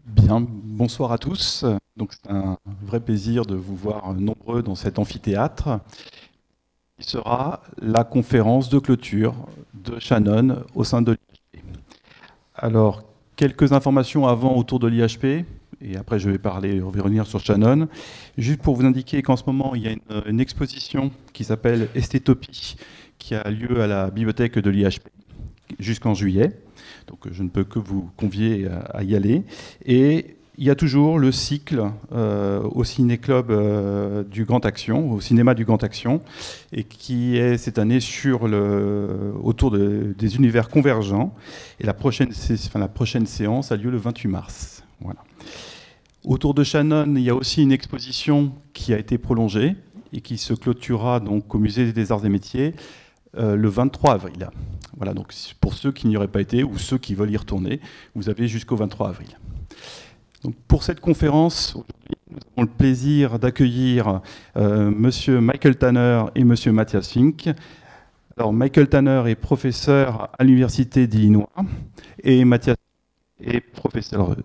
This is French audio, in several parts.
Bien, bonsoir à tous. Donc c'est un vrai plaisir de vous voir nombreux dans cet amphithéâtre qui sera la conférence de clôture de Shannon au sein de l'IHP. Alors, quelques informations avant autour de l'IHP, et après je vais revenir sur Shannon. Juste pour vous indiquer qu'en ce moment, il y a une exposition qui s'appelle Estétopie, qui a lieu à la bibliothèque de l'IHP jusqu'en juillet. Donc je ne peux que vous convier à y aller. Et il y a toujours le cycle au Ciné-Club du Grand Action, au cinéma du Grand Action, et qui est cette année autour des univers convergents. Et la prochaine séance a lieu le 28 mars. Voilà. Autour de Shannon, il y a aussi une exposition qui a été prolongée et qui se clôturera donc au Musée des Arts et Métiers le 23 avril. Voilà, donc pour ceux qui n'y auraient pas été ou ceux qui veulent y retourner, vous avez jusqu'au 23 avril. Donc pour cette conférence, aujourd'hui, nous avons le plaisir d'accueillir Monsieur Michael Tanner et Monsieur Matthias Fink. Alors Michael Tanner est professeur à l'Université d'Illinois et Matthias est professeur.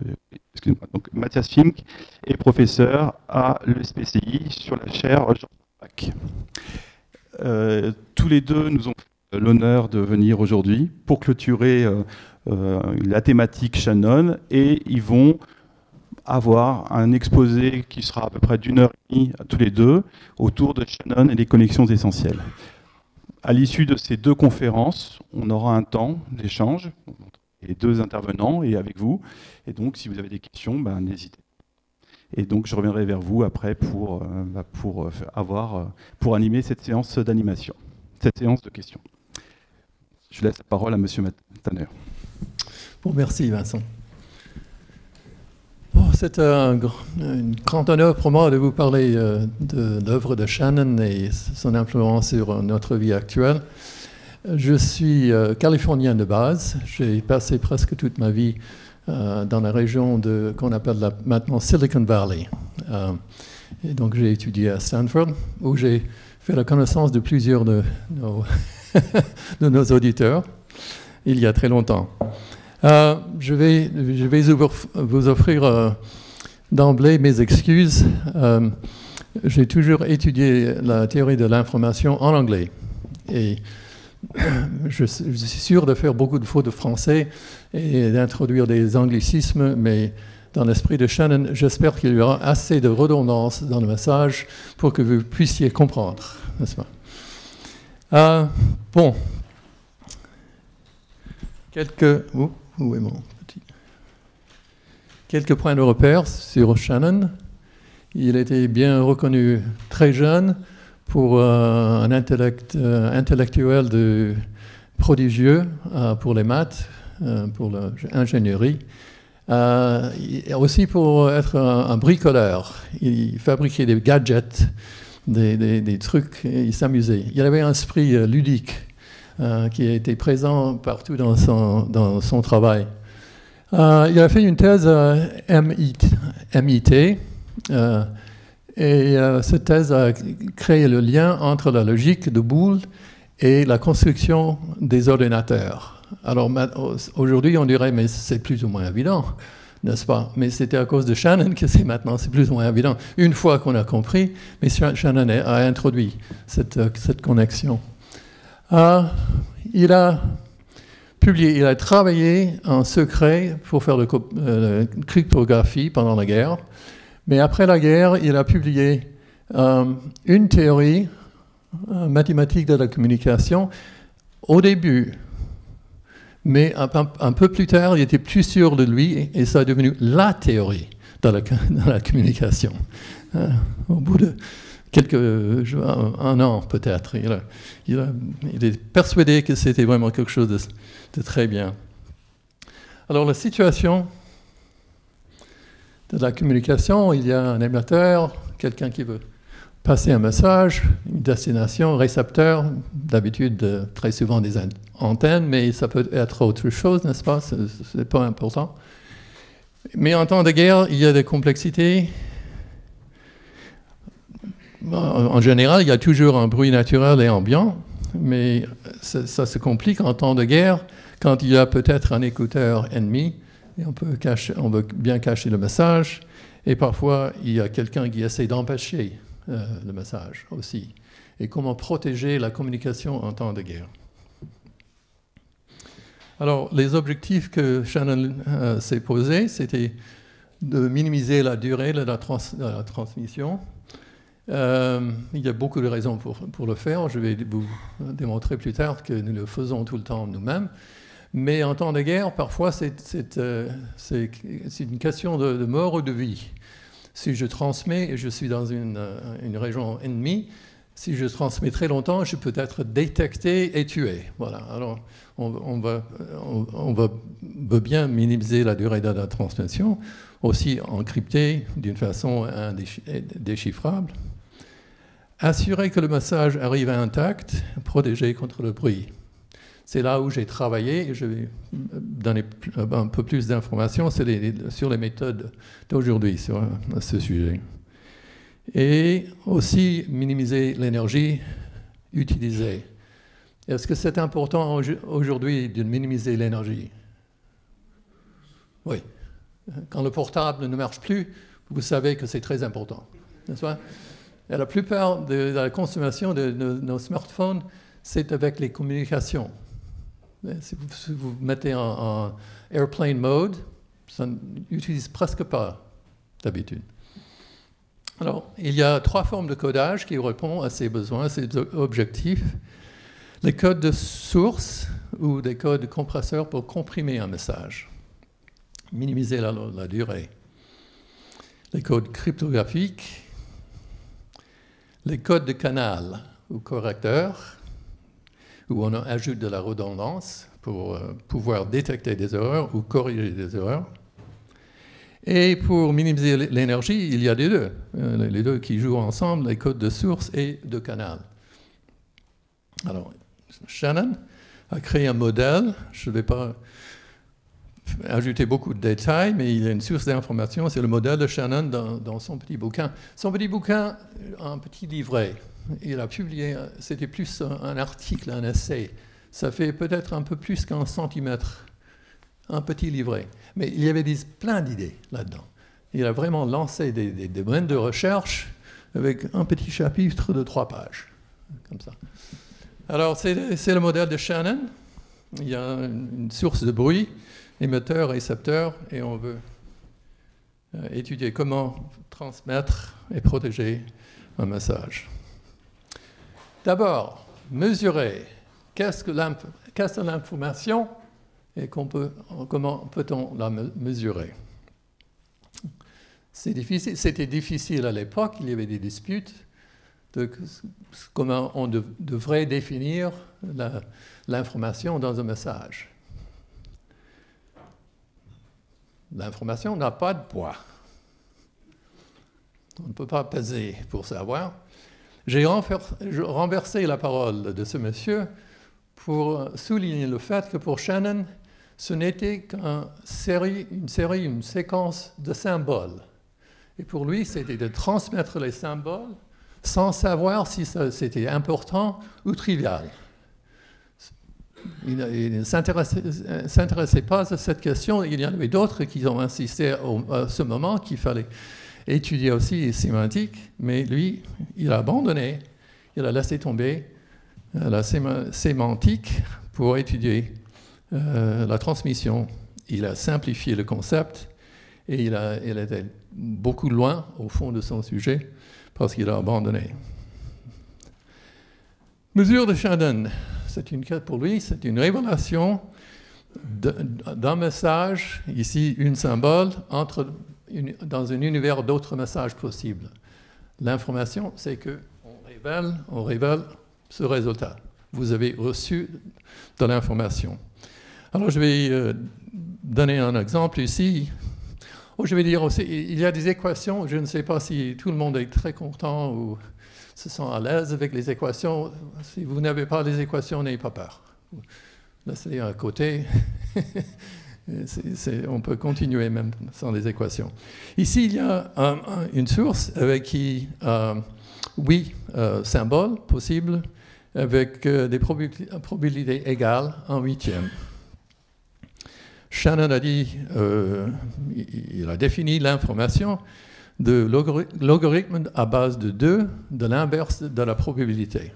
Donc Matthias Fink est professeur à l'ESPCI sur la chaire Georges Bach. Tous les deux nous ont fait l'honneur de venir aujourd'hui pour clôturer la thématique Shannon, et ils vont avoir un exposé qui sera à peu près d'1h30 à tous les deux autour de Shannon et des connexions essentielles. À l'issue de ces deux conférences, on aura un temps d'échange, les deux intervenants et avec vous. Et donc, si vous avez des questions, n'hésitez pas. Et donc, je reviendrai vers vous après pour animer cette séance d'animation, cette séance de questions. Je laisse la parole à Monsieur Tanner. Bon, merci Vincent. Bon, c'est un grand honneur pour moi de vous parler de l'œuvre de Shannon et son influence sur notre vie actuelle. Je suis californien de base. J'ai passé presque toute ma vie dans la région qu'on appelle maintenant Silicon Valley. Et donc j'ai étudié à Stanford, où j'ai fait la connaissance de plusieurs de nos auditeurs il y a très longtemps. Je vais vous offrir d'emblée mes excuses. J'ai toujours étudié la théorie de l'information en anglais. Et je suis sûr de faire beaucoup de fautes de français et d'introduire des anglicismes, mais dans l'esprit de Shannon, j'espère qu'il y aura assez de redondance dans le message pour que vous puissiez comprendre, n'est-ce pas? Bon. Quelques points de repère sur Shannon. Il était bien reconnu très jeune pour un intellectuel prodigieux pour les maths, pour l'ingénierie, aussi pour être un bricoleur. Il fabriquait des gadgets, des trucs, et il s'amusait. Il avait un esprit ludique qui a été présent partout dans son travail. Il a fait une thèse à MIT, et cette thèse a créé le lien entre la logique de Boole et la construction des ordinateurs. Alors aujourd'hui, on dirait, mais c'est plus ou moins évident, n'est-ce pas? Mais c'était à cause de Shannon que c'est plus ou moins évident. Une fois qu'on a compris, mais Shannon a introduit cette connexion. Il a travaillé en secret pour faire la cryptographie pendant la guerre. Mais après la guerre, il a publié une théorie mathématique de la communication au début. Mais un peu plus tard, il était plus sûr de lui et ça est devenu la théorie de la communication. Au bout de un an peut-être, il est persuadé que c'était vraiment quelque chose de très bien. Alors la situation de la communication, il y a un émetteur, quelqu'un qui veut passer un message, une destination, récepteur, d'habitude très souvent des antennes, mais ça peut être autre chose, n'est-ce pas? C'est pas important. Mais en temps de guerre, il y a des complexités. En général, il y a toujours un bruit naturel et ambiant, mais ça se complique en temps de guerre quand il y a peut-être un écouteur ennemi et on veut bien cacher le message. Et parfois, il y a quelqu'un qui essaie d'empêcher le message aussi. Et comment protéger la communication en temps de guerre. Alors, les objectifs que Shannon s'est posés, c'était de minimiser la durée de la transmission. Il y a beaucoup de raisons pour le faire. Je vais vous démontrer plus tard que nous le faisons tout le temps nous-mêmes. Mais en temps de guerre, parfois, c'est une question de mort ou de vie. Si je transmets et je suis dans une région ennemie, si je transmets très longtemps, je peux être détecté et tué. Voilà. Alors, on veut bien minimiser la durée de la transmission, aussi encrypter d'une façon indéchiffrable. Assurer que le message arrive intact, protégé contre le bruit. C'est là où j'ai travaillé et je vais donner un peu plus d'informations sur les méthodes d'aujourd'hui sur ce sujet. Et aussi minimiser l'énergie utilisée. Est-ce que c'est important aujourd'hui de minimiser l'énergie? Oui. Quand le portable ne marche plus, vous savez que c'est très important, n'est-ce pas? Et la plupart de la consommation de nos smartphones, c'est avec les communications. Si vous mettez en airplane mode, ça n'utilise presque pas d'habitude. Alors, il y a 3 formes de codage qui répondent à ces besoins, à ces objectifs. Les codes de source ou des codes compresseurs pour comprimer un message, minimiser la durée. Les codes cryptographiques, les codes de canal ou correcteurs, où on ajoute de la redondance pour pouvoir détecter des erreurs ou corriger des erreurs. Et pour minimiser l'énergie, il y a les deux qui jouent ensemble, les codes de source et de canal. Alors, Shannon a créé un modèle, je ne vais pas ajouter beaucoup de détails, mais il y a une source d'information, c'est le modèle de Shannon dans son petit bouquin. Son petit bouquin, un petit livret, il a publié, c'était plus un article, un essai. Ça fait peut-être un peu plus qu'1 centimètre, un petit livret. Mais il y avait plein d'idées là-dedans. Il a vraiment lancé des domaines de recherche avec un petit chapitre de 3 pages, comme ça. Alors, c'est le modèle de Shannon. Il y a une source de bruit, émetteur, récepteur, et on veut étudier comment transmettre et protéger un message. D'abord, mesurer qu'est-ce que l'information et comment peut-on la mesurer. C'était difficile à l'époque, il y avait des disputes de comment on devrait définir l'information dans un message. L'information n'a pas de poids. On ne peut pas peser pour savoir. J'ai renversé la parole de ce monsieur pour souligner le fait que pour Shannon, ce n'était qu'une séquence de symboles. Et pour lui, c'était de transmettre les symboles sans savoir si c'était important ou trivial. Il ne s'intéressait pas à cette question. Il y en avait d'autres qui ont insisté à ce moment qu'il fallait étudier aussi les sémantiques, mais lui, il a abandonné, il a laissé tomber la sémantique pour étudier la transmission. Il a simplifié le concept et il était beaucoup loin au fond de son sujet parce qu'il a abandonné. Mesure de Shannon, pour lui, c'est une révélation d'un message, ici une symbole, dans un univers d'autres messages possibles. L'information, c'est qu'on révèle ce résultat. Vous avez reçu de l'information. Alors, je vais donner un exemple ici. Je vais dire aussi, il y a des équations, je ne sais pas si tout le monde est très content ou se sent à l'aise avec les équations. Si vous n'avez pas les équations, n'ayez pas peur. Laissez-les à côté. On peut continuer même sans les équations. Ici, il y a une source avec 8 symboles possibles avec des probabilités égales en 8e. Shannon a dit, il a défini l'information de logarithme à base de 2 de l'inverse de la probabilité.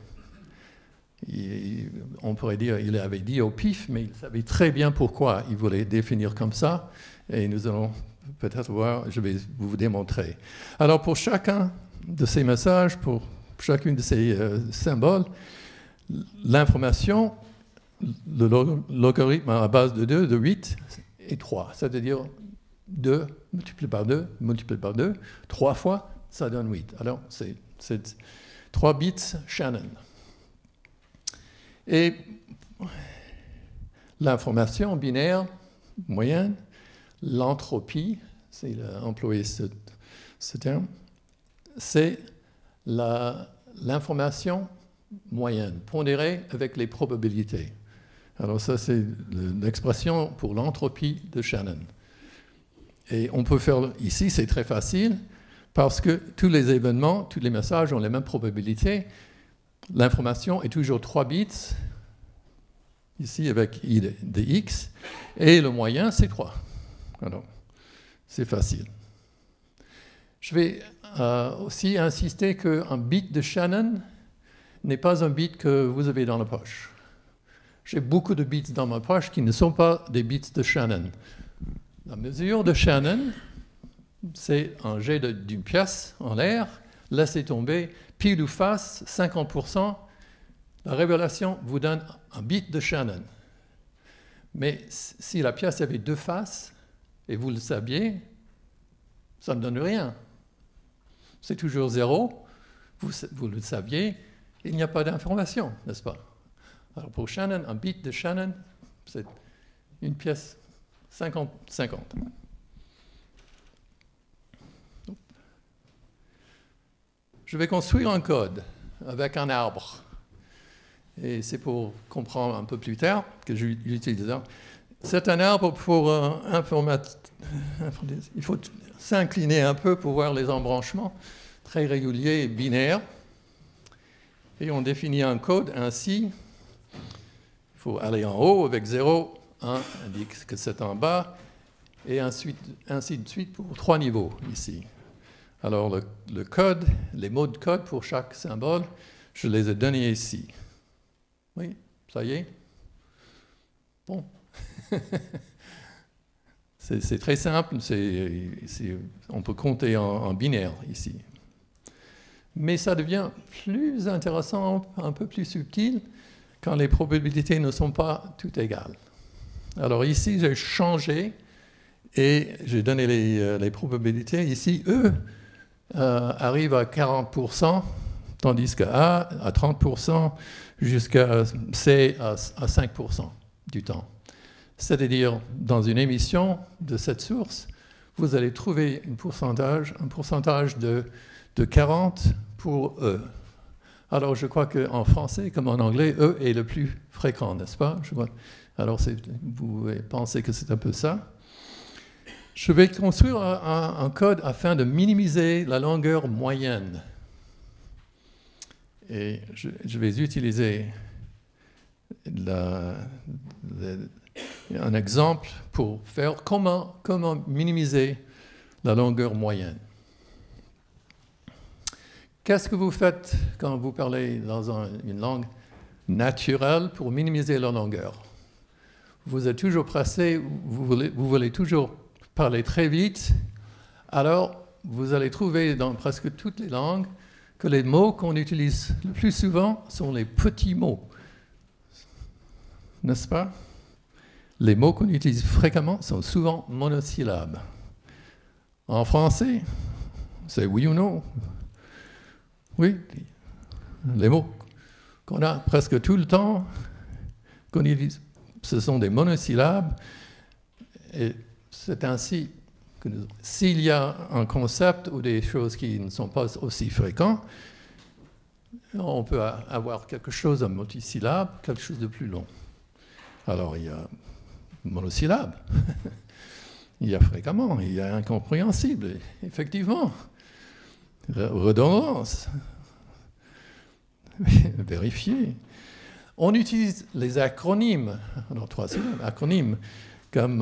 On pourrait dire qu'il avait dit au pif, mais il savait très bien pourquoi il voulait définir comme ça, et nous allons peut-être voir, je vais vous démontrer. Alors pour chacun de ces messages, pour chacune de ces symboles, l'information, le logarithme à base de 2, de 8 et 3, c'est-à-dire 2 multiplié par 2, multiplié par 2, 3 fois, ça donne 8. Alors c'est 3 bits Shannon. Et l'information binaire moyenne, l'entropie, c'est employé ce terme, c'est l'information moyenne, pondérée avec les probabilités. Alors ça, c'est l'expression pour l'entropie de Shannon. Et on peut faire, ici, c'est très facile, parce que tous les événements, tous les messages ont les mêmes probabilités. L'information est toujours 3 bits, ici avec i de x, et le moyen, c'est 3. Alors, c'est facile. Je vais aussi insister qu'un bit de Shannon n'est pas un bit que vous avez dans la poche. J'ai beaucoup de bits dans ma poche qui ne sont pas des bits de Shannon. La mesure de Shannon, c'est un jet d'une pièce en l'air, laissez tomber, pile ou face, 50%. La révélation vous donne un bit de Shannon. Mais si la pièce avait 2 faces, et vous le saviez, ça ne donne rien. C'est toujours 0, vous le saviez, il n'y a pas d'information, n'est-ce pas? Alors pour Shannon, un bit de Shannon, c'est une pièce 50-50. Je vais construire un code avec un arbre. Et c'est pour comprendre un peu plus tard que j'utilise ça. C'est un arbre pour il faut s'incliner un peu pour voir les embranchements très réguliers et binaires. Et on définit un code ainsi. Il faut aller en haut avec 0, 1 indique que c'est en bas, et ainsi de suite pour 3 niveaux ici. Alors le code, les mots de code pour chaque symbole, je les ai donnés ici. Oui, ça y est. Bon. C'est très simple, on peut compter en binaire ici. Mais ça devient plus intéressant, un peu plus subtil, quand les probabilités ne sont pas toutes égales. Alors ici, j'ai changé et j'ai donné les probabilités. Ici, E arrive à 40%, tandis que A à 30%, jusqu'à C à 5% du temps. C'est-à-dire, dans une émission de cette source, vous allez trouver un pourcentage de 40 pour E. Alors, je crois qu'en français, comme en anglais, E est le plus fréquent, n'est-ce pas? Alors, vous pensez que c'est un peu ça. Je vais construire un code afin de minimiser la longueur moyenne. Et je vais utiliser un exemple pour faire comment minimiser la longueur moyenne. Qu'est-ce que vous faites quand vous parlez dans une langue naturelle pour minimiser la longueur? Vous êtes toujours pressé, vous voulez toujours parler très vite, alors vous allez trouver dans presque toutes les langues que les mots qu'on utilise le plus souvent sont les petits mots. N'est-ce pas? Les mots qu'on utilise fréquemment sont souvent monosyllabes. En français, c'est oui ou non. Oui, les mots qu'on a presque tout le temps, qu'on utilise, ce sont des monosyllabes. Et c'est ainsi que s'il y a un concept ou des choses qui ne sont pas aussi fréquentes, on peut avoir quelque chose en multisyllabe, quelque chose de plus long. Alors, il y a monosyllabe, il y a fréquemment, il y a incompréhensible, effectivement. Redondance, vérifier. On utilise les acronymes, alors 3 syllabes, acronymes, comme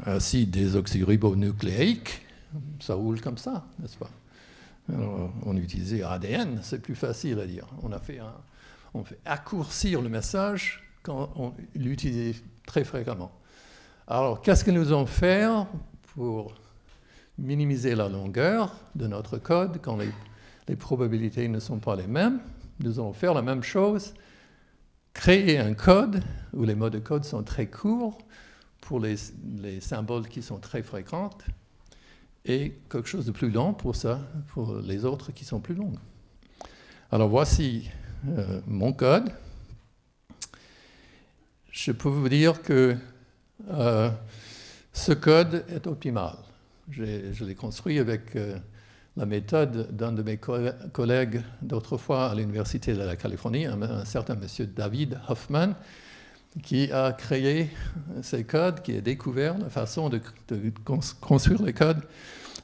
acide désoxyribonucléique, ça roule comme ça, n'est-ce pas? Alors, on utilisait ADN, c'est plus facile à dire. On fait raccourcir le message quand on l'utilise très fréquemment. Alors, qu'est-ce que nous allons faire pour minimiser la longueur de notre code quand les probabilités ne sont pas les mêmes? Nous allons faire la même chose, créer un code où les mots de code sont très courts pour les symboles qui sont très fréquents et quelque chose de plus long pour ça, pour les autres qui sont plus longues. Alors voici mon code. Je peux vous dire que ce code est optimal. Je l'ai construit avec la méthode d'un de mes collègues d'autrefois à l'Université de la Californie, un certain monsieur David Hoffman, qui a créé ces codes, qui a découvert la façon de construire les codes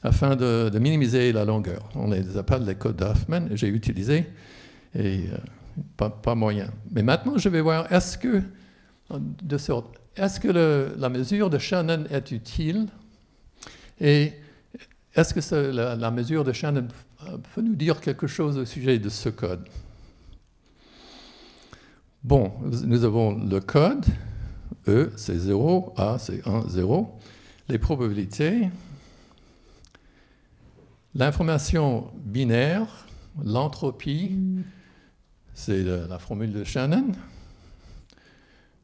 afin de minimiser la longueur. On les appelle les codes d'Hoffman, et j'ai utilisé, et pas moyen. Mais maintenant, je vais voir, est-ce que la mesure de Shannon est utile, et est-ce que la mesure de Shannon peut nous dire quelque chose au sujet de ce code? Bon, nous avons le code, E c'est 0, A c'est 1, 0, les probabilités, l'information binaire, l'entropie, c'est la formule de Shannon.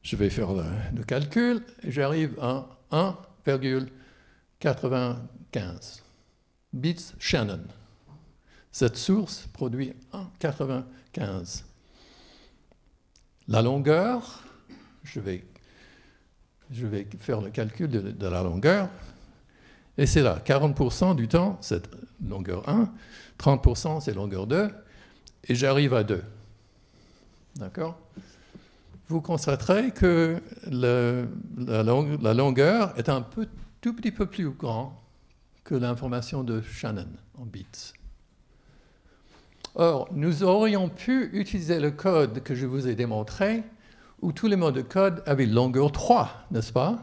Je vais faire le calcul et j'arrive à 1,95 bits Shannon. Cette source produit 1,95. La longueur, je vais faire le calcul de la longueur, et c'est là, 40% du temps, c'est longueur 1, 30% c'est longueur 2, et j'arrive à 2. D'accord? Vous constaterez que la longueur est tout petit peu plus grand que l'information de Shannon en bits. Or, nous aurions pu utiliser le code que je vous ai démontré, où tous les mots de code avaient longueur 3, n'est-ce pas?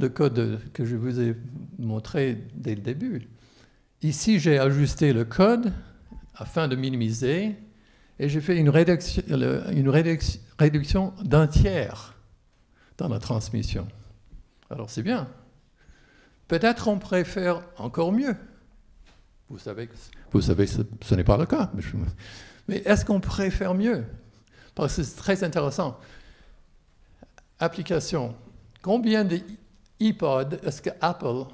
Le code que je vous ai montré dès le début. Ici, j'ai ajusté le code afin de minimiser, et j'ai fait une réduction d'un tiers dans la transmission. Alors, c'est bien. Peut-être on préfère encore mieux. Vous savez, ce n'est pas le cas. Mais est-ce qu'on préfère mieux? Parce que c'est très intéressant. Application. Combien d'iPod est-ce que Apple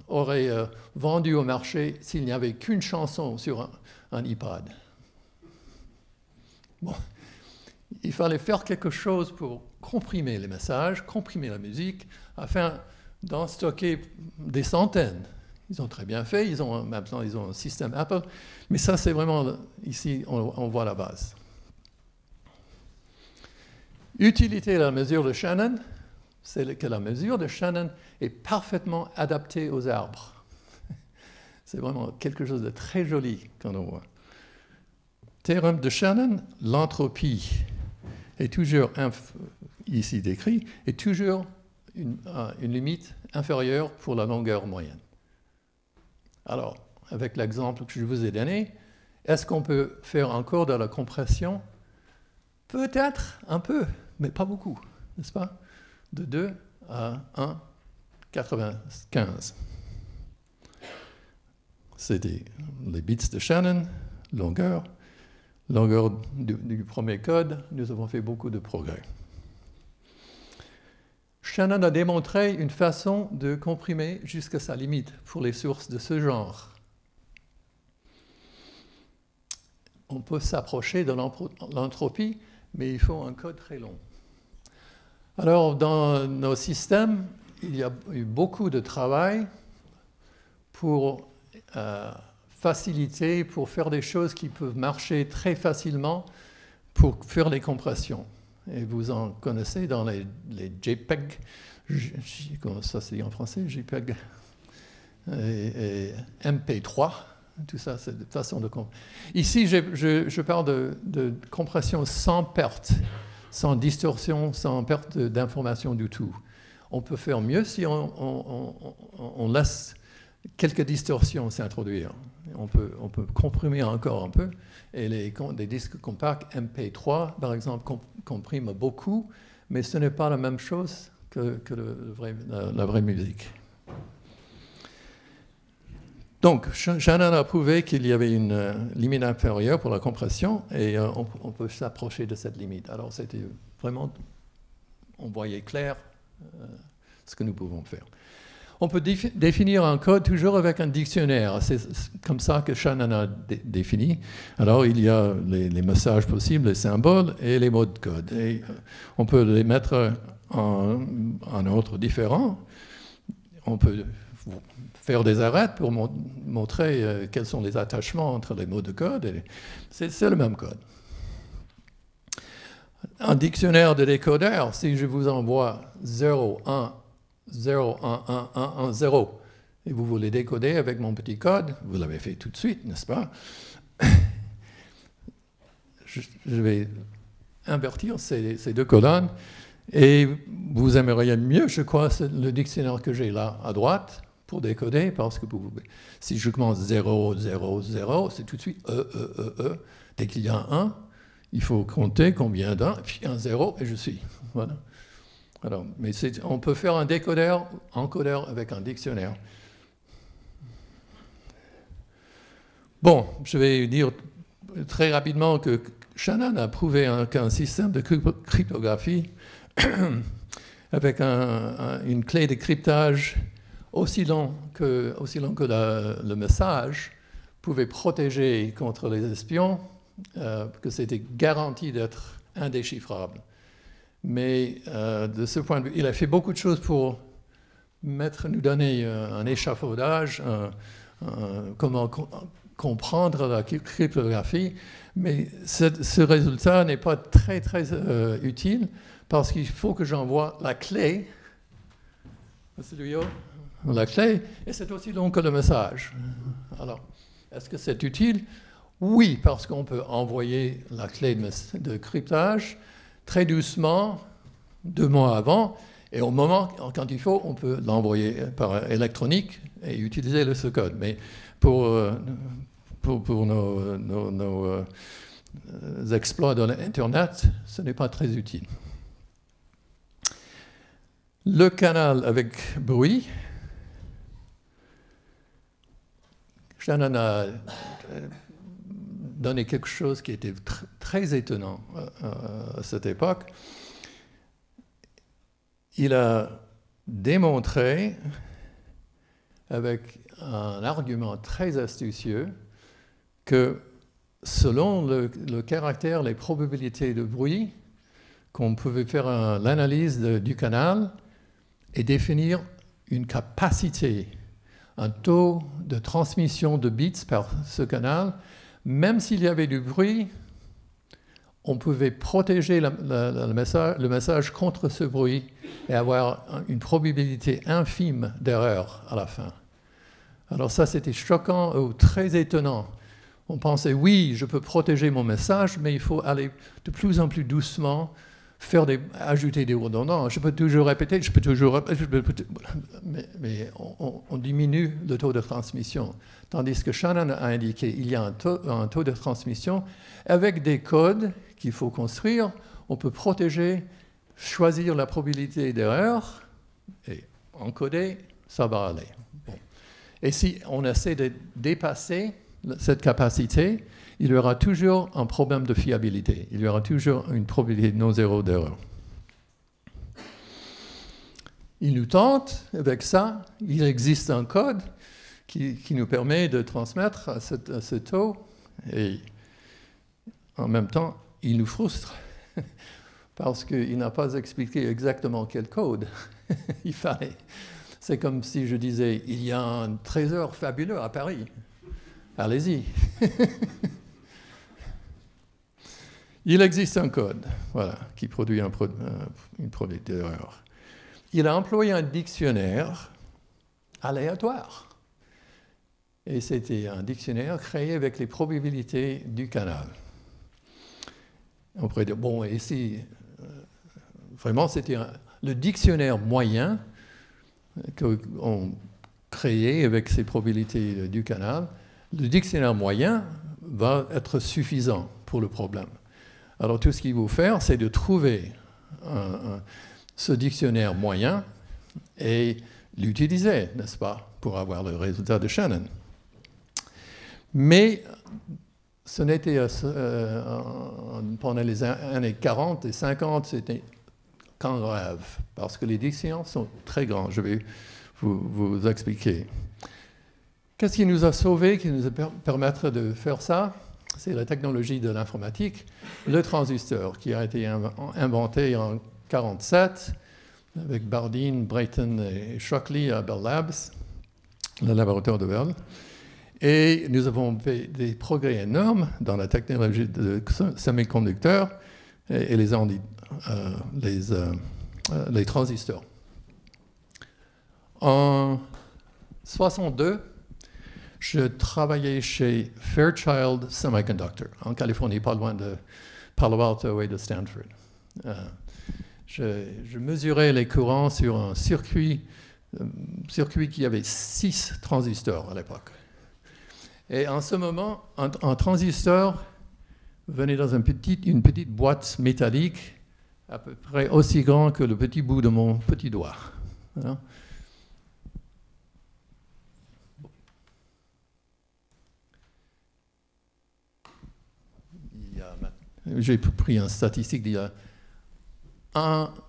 aurait vendu au marché s'il n'y avait qu'une chanson sur un iPod? Bon. Il fallait faire quelque chose pour comprimer les messages, comprimer la musique, afin d'en stocker des centaines. Ils ont très bien fait, maintenant ils ont un système Apple, mais ça c'est vraiment, ici on voit la base. Utilité de la mesure de Shannon, c'est que la mesure de Shannon est parfaitement adaptée aux arbres. C'est vraiment quelque chose de très joli quand on voit. Théorème de Shannon, l'entropie est toujours, ici décrit, est toujours une limite inférieure pour la longueur moyenne. Alors, avec l'exemple que je vous ai donné, est-ce qu'on peut faire encore de la compression? Peut-être un peu, mais pas beaucoup, n'est-ce pas? De 2 à 1,95. C'était les bits de Shannon, longueur du premier code, nous avons fait beaucoup de progrès. Shannon a démontré une façon de comprimer jusqu'à sa limite pour les sources de ce genre. On peut s'approcher de l'entropie, mais il faut un code très long. Alors, dans nos systèmes, il y a eu beaucoup de travail pour faciliter, pour faire des choses qui peuvent marcher très facilement pour faire les compressions. Et vous en connaissez dans les JPEG, comment ça se dit en français, JPEG, et MP3, tout ça, c'est une façon de compresser. Ici, je parle de compression sans perte, sans distorsion, sans perte d'information du tout. On peut faire mieux si on laisse quelques distorsions s'introduire. On peut comprimer encore un peu. Et des disques compacts MP3, par exemple, compriment beaucoup, mais ce n'est pas la même chose que la vraie musique. Donc, Shannon a prouvé qu'il y avait une limite inférieure pour la compression, et on peut s'approcher de cette limite. Alors, c'était vraiment, on voyait clair ce que nous pouvons faire. On peut définir un code toujours avec un dictionnaire. C'est comme ça que Shannon a défini. Alors, il y a les messages possibles, les symboles et les mots de code. Et on peut les mettre en ordre différent. On peut faire des arrêts pour montrer quels sont les attachements entre les mots de code. C'est le même code. Un dictionnaire de décodeur, si je vous envoie 0, 1, 0, 1, 1, 1, 1, 0, et vous voulez décoder avec mon petit code, vous l'avez fait tout de suite, n'est-ce pas? Je vais invertir ces deux colonnes, et vous aimeriez mieux, je crois, le dictionnaire que j'ai là à droite pour décoder, parce que si je commence 0, 0, 0, c'est tout de suite E. Dès qu'il y a un 1, il faut compter combien d'un, et puis un 0, et je suis. Voilà. Alors, mais on peut faire un décodeur, encodeur avec un dictionnaire. Bon, je vais dire très rapidement que Shannon a prouvé qu'un système de cryptographie avec une clé de cryptage aussi long que le message pouvait protéger contre les espions, que c'était garanti d'être indéchiffrable. Mais de ce point de vue, il a fait beaucoup de choses pour nous donner un échafaudage, comment comprendre la cryptographie, mais ce résultat n'est pas très utile parce qu'il faut que j'envoie la clé, la clé, et c'est aussi long que le message. Alors, est-ce que c'est utile? Oui, parce qu'on peut envoyer la clé de cryptage très doucement, 2 mois avant, et au moment, quand il faut, on peut l'envoyer par électronique et utiliser ce code. Mais pour nos exploits de l'Internet, ce n'est pas très utile. Le canal avec bruit, Shannon a donné quelque chose qui était très étonnant à cette époque. Il a démontré, avec un argument très astucieux, que selon le caractère, les probabilités de bruit, qu'on pouvait faire l'analyse du canal et définir une capacité, un taux de transmission de bits par ce canal. Même s'il y avait du bruit, on pouvait protéger le message contre ce bruit et avoir une probabilité infime d'erreur à la fin. Alors ça, c'était choquant ou très étonnant. On pensait, oui, je peux protéger mon message, mais il faut aller de plus en plus doucement, ajouter des redondants. Je peux toujours répéter, mais on diminue le taux de transmission. Tandis que Shannon a indiqué qu'il y a un taux de transmission avec des codes qu'il faut construire. On peut protéger, choisir la probabilité d'erreur et encoder, ça va aller. Bon. Et si on essaie de dépasser cette capacité, il y aura toujours un problème de fiabilité. Il y aura toujours une probabilité non zéro d'erreur. Il nous tente, avec ça, il existe un code qui nous permet de transmettre à ce taux, et en même temps, il nous frustre, parce qu'il n'a pas expliqué exactement quel code il fallait. C'est comme si je disais, il y a un trésor fabuleux à Paris. Allez-y. Il existe un code, voilà, qui produit une probabilité d'erreur. Il a employé un dictionnaire aléatoire. Et c'était un dictionnaire créé avec les probabilités du canal. On pourrait dire, bon, et si vraiment c'était le dictionnaire moyen qu'on créé avec ces probabilités du canal, le dictionnaire moyen va être suffisant pour le problème. Alors tout ce qu'il faut faire, c'est de trouver ce dictionnaire moyen et l'utiliser, n'est-ce pas, pour avoir le résultat de Shannon. Mais ce n'était pendant les années 40 et 50, c'était qu'un rêve, parce que les dictionnaires sont très grands. Je vais vous expliquer. Qu'est-ce qui nous a sauvés, qui nous permettra de faire ça? C'est la technologie de l'informatique, le transistor, qui a été inventé en 1947 avec Bardeen, Brayton et Shockley à Bell Labs, le laboratoire de Bell. Et nous avons fait des progrès énormes dans la technologie de semi-conducteurs et les transistors. En 1962, je travaillais chez Fairchild Semiconductor, en Californie, pas loin de Palo Alto et de Stanford. Je mesurais les courants sur un circuit qui avait 6 transistors à l'époque. Et en ce moment, un transistor venait dans une petite boîte métallique à peu près aussi grand que le petit bout de mon petit doigt. Hein? J'ai pris une statistique d'il y a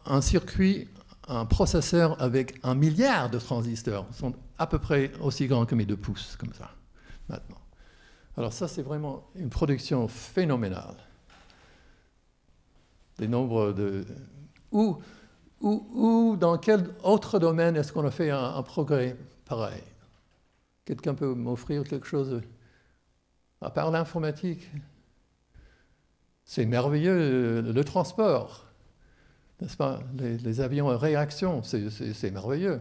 un circuit, un processeur avec 1 milliard de transistors sont à peu près aussi grands que mes 2 pouces, comme ça, maintenant. Alors ça, c'est vraiment une production phénoménale. Les nombres de... Ou dans quel autre domaine est-ce qu'on a fait un progrès pareil? Quelqu'un peut m'offrir quelque chose à part l'informatique? C'est merveilleux, le transport, n'est-ce pas? Les avions à réaction, c'est merveilleux.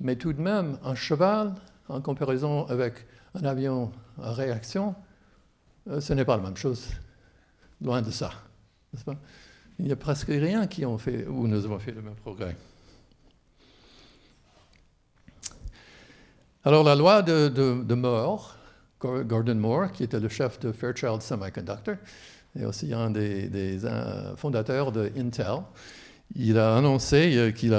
Mais tout de même, un cheval, en comparaison avec un avion à réaction, ce n'est pas la même chose. Loin de ça, n'est-ce pas? Il n'y a presque rien où nous avons fait le même progrès. Alors la loi de Moore, Gordon Moore, qui était le chef de Fairchild Semiconductor, et aussi un des fondateurs de Intel, il a annoncé qu'il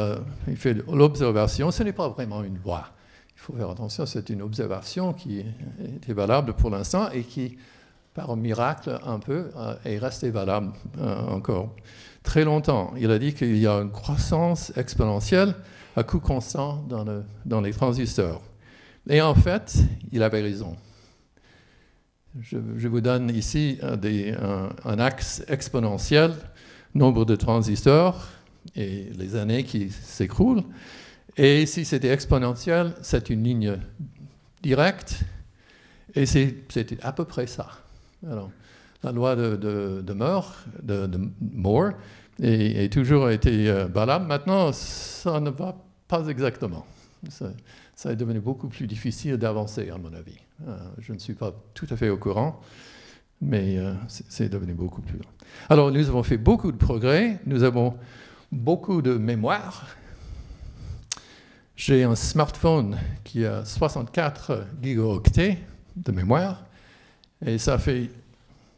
fait l'observation. Ce n'est pas vraiment une loi. Il faut faire attention, c'est une observation qui était valable pour l'instant et qui, par miracle un peu, est restée valable encore très longtemps. Il a dit qu'il y a une croissance exponentielle à coût constant dans les transistors. Et en fait, il avait raison. Je vous donne ici un axe exponentiel, nombre de transistors et les années qui s'écroulent. Et si c'était exponentiel, c'est une ligne directe. Et c'était à peu près ça. Alors, la loi de Moore a toujours été valable. Maintenant, ça ne va pas exactement. Ça est devenu beaucoup plus difficile d'avancer, à mon avis. Je ne suis pas tout à fait au courant, mais c'est devenu beaucoup plus long. Alors, nous avons fait beaucoup de progrès. Nous avons beaucoup de mémoire. J'ai un smartphone qui a 64 gigaoctets de mémoire, et ça fait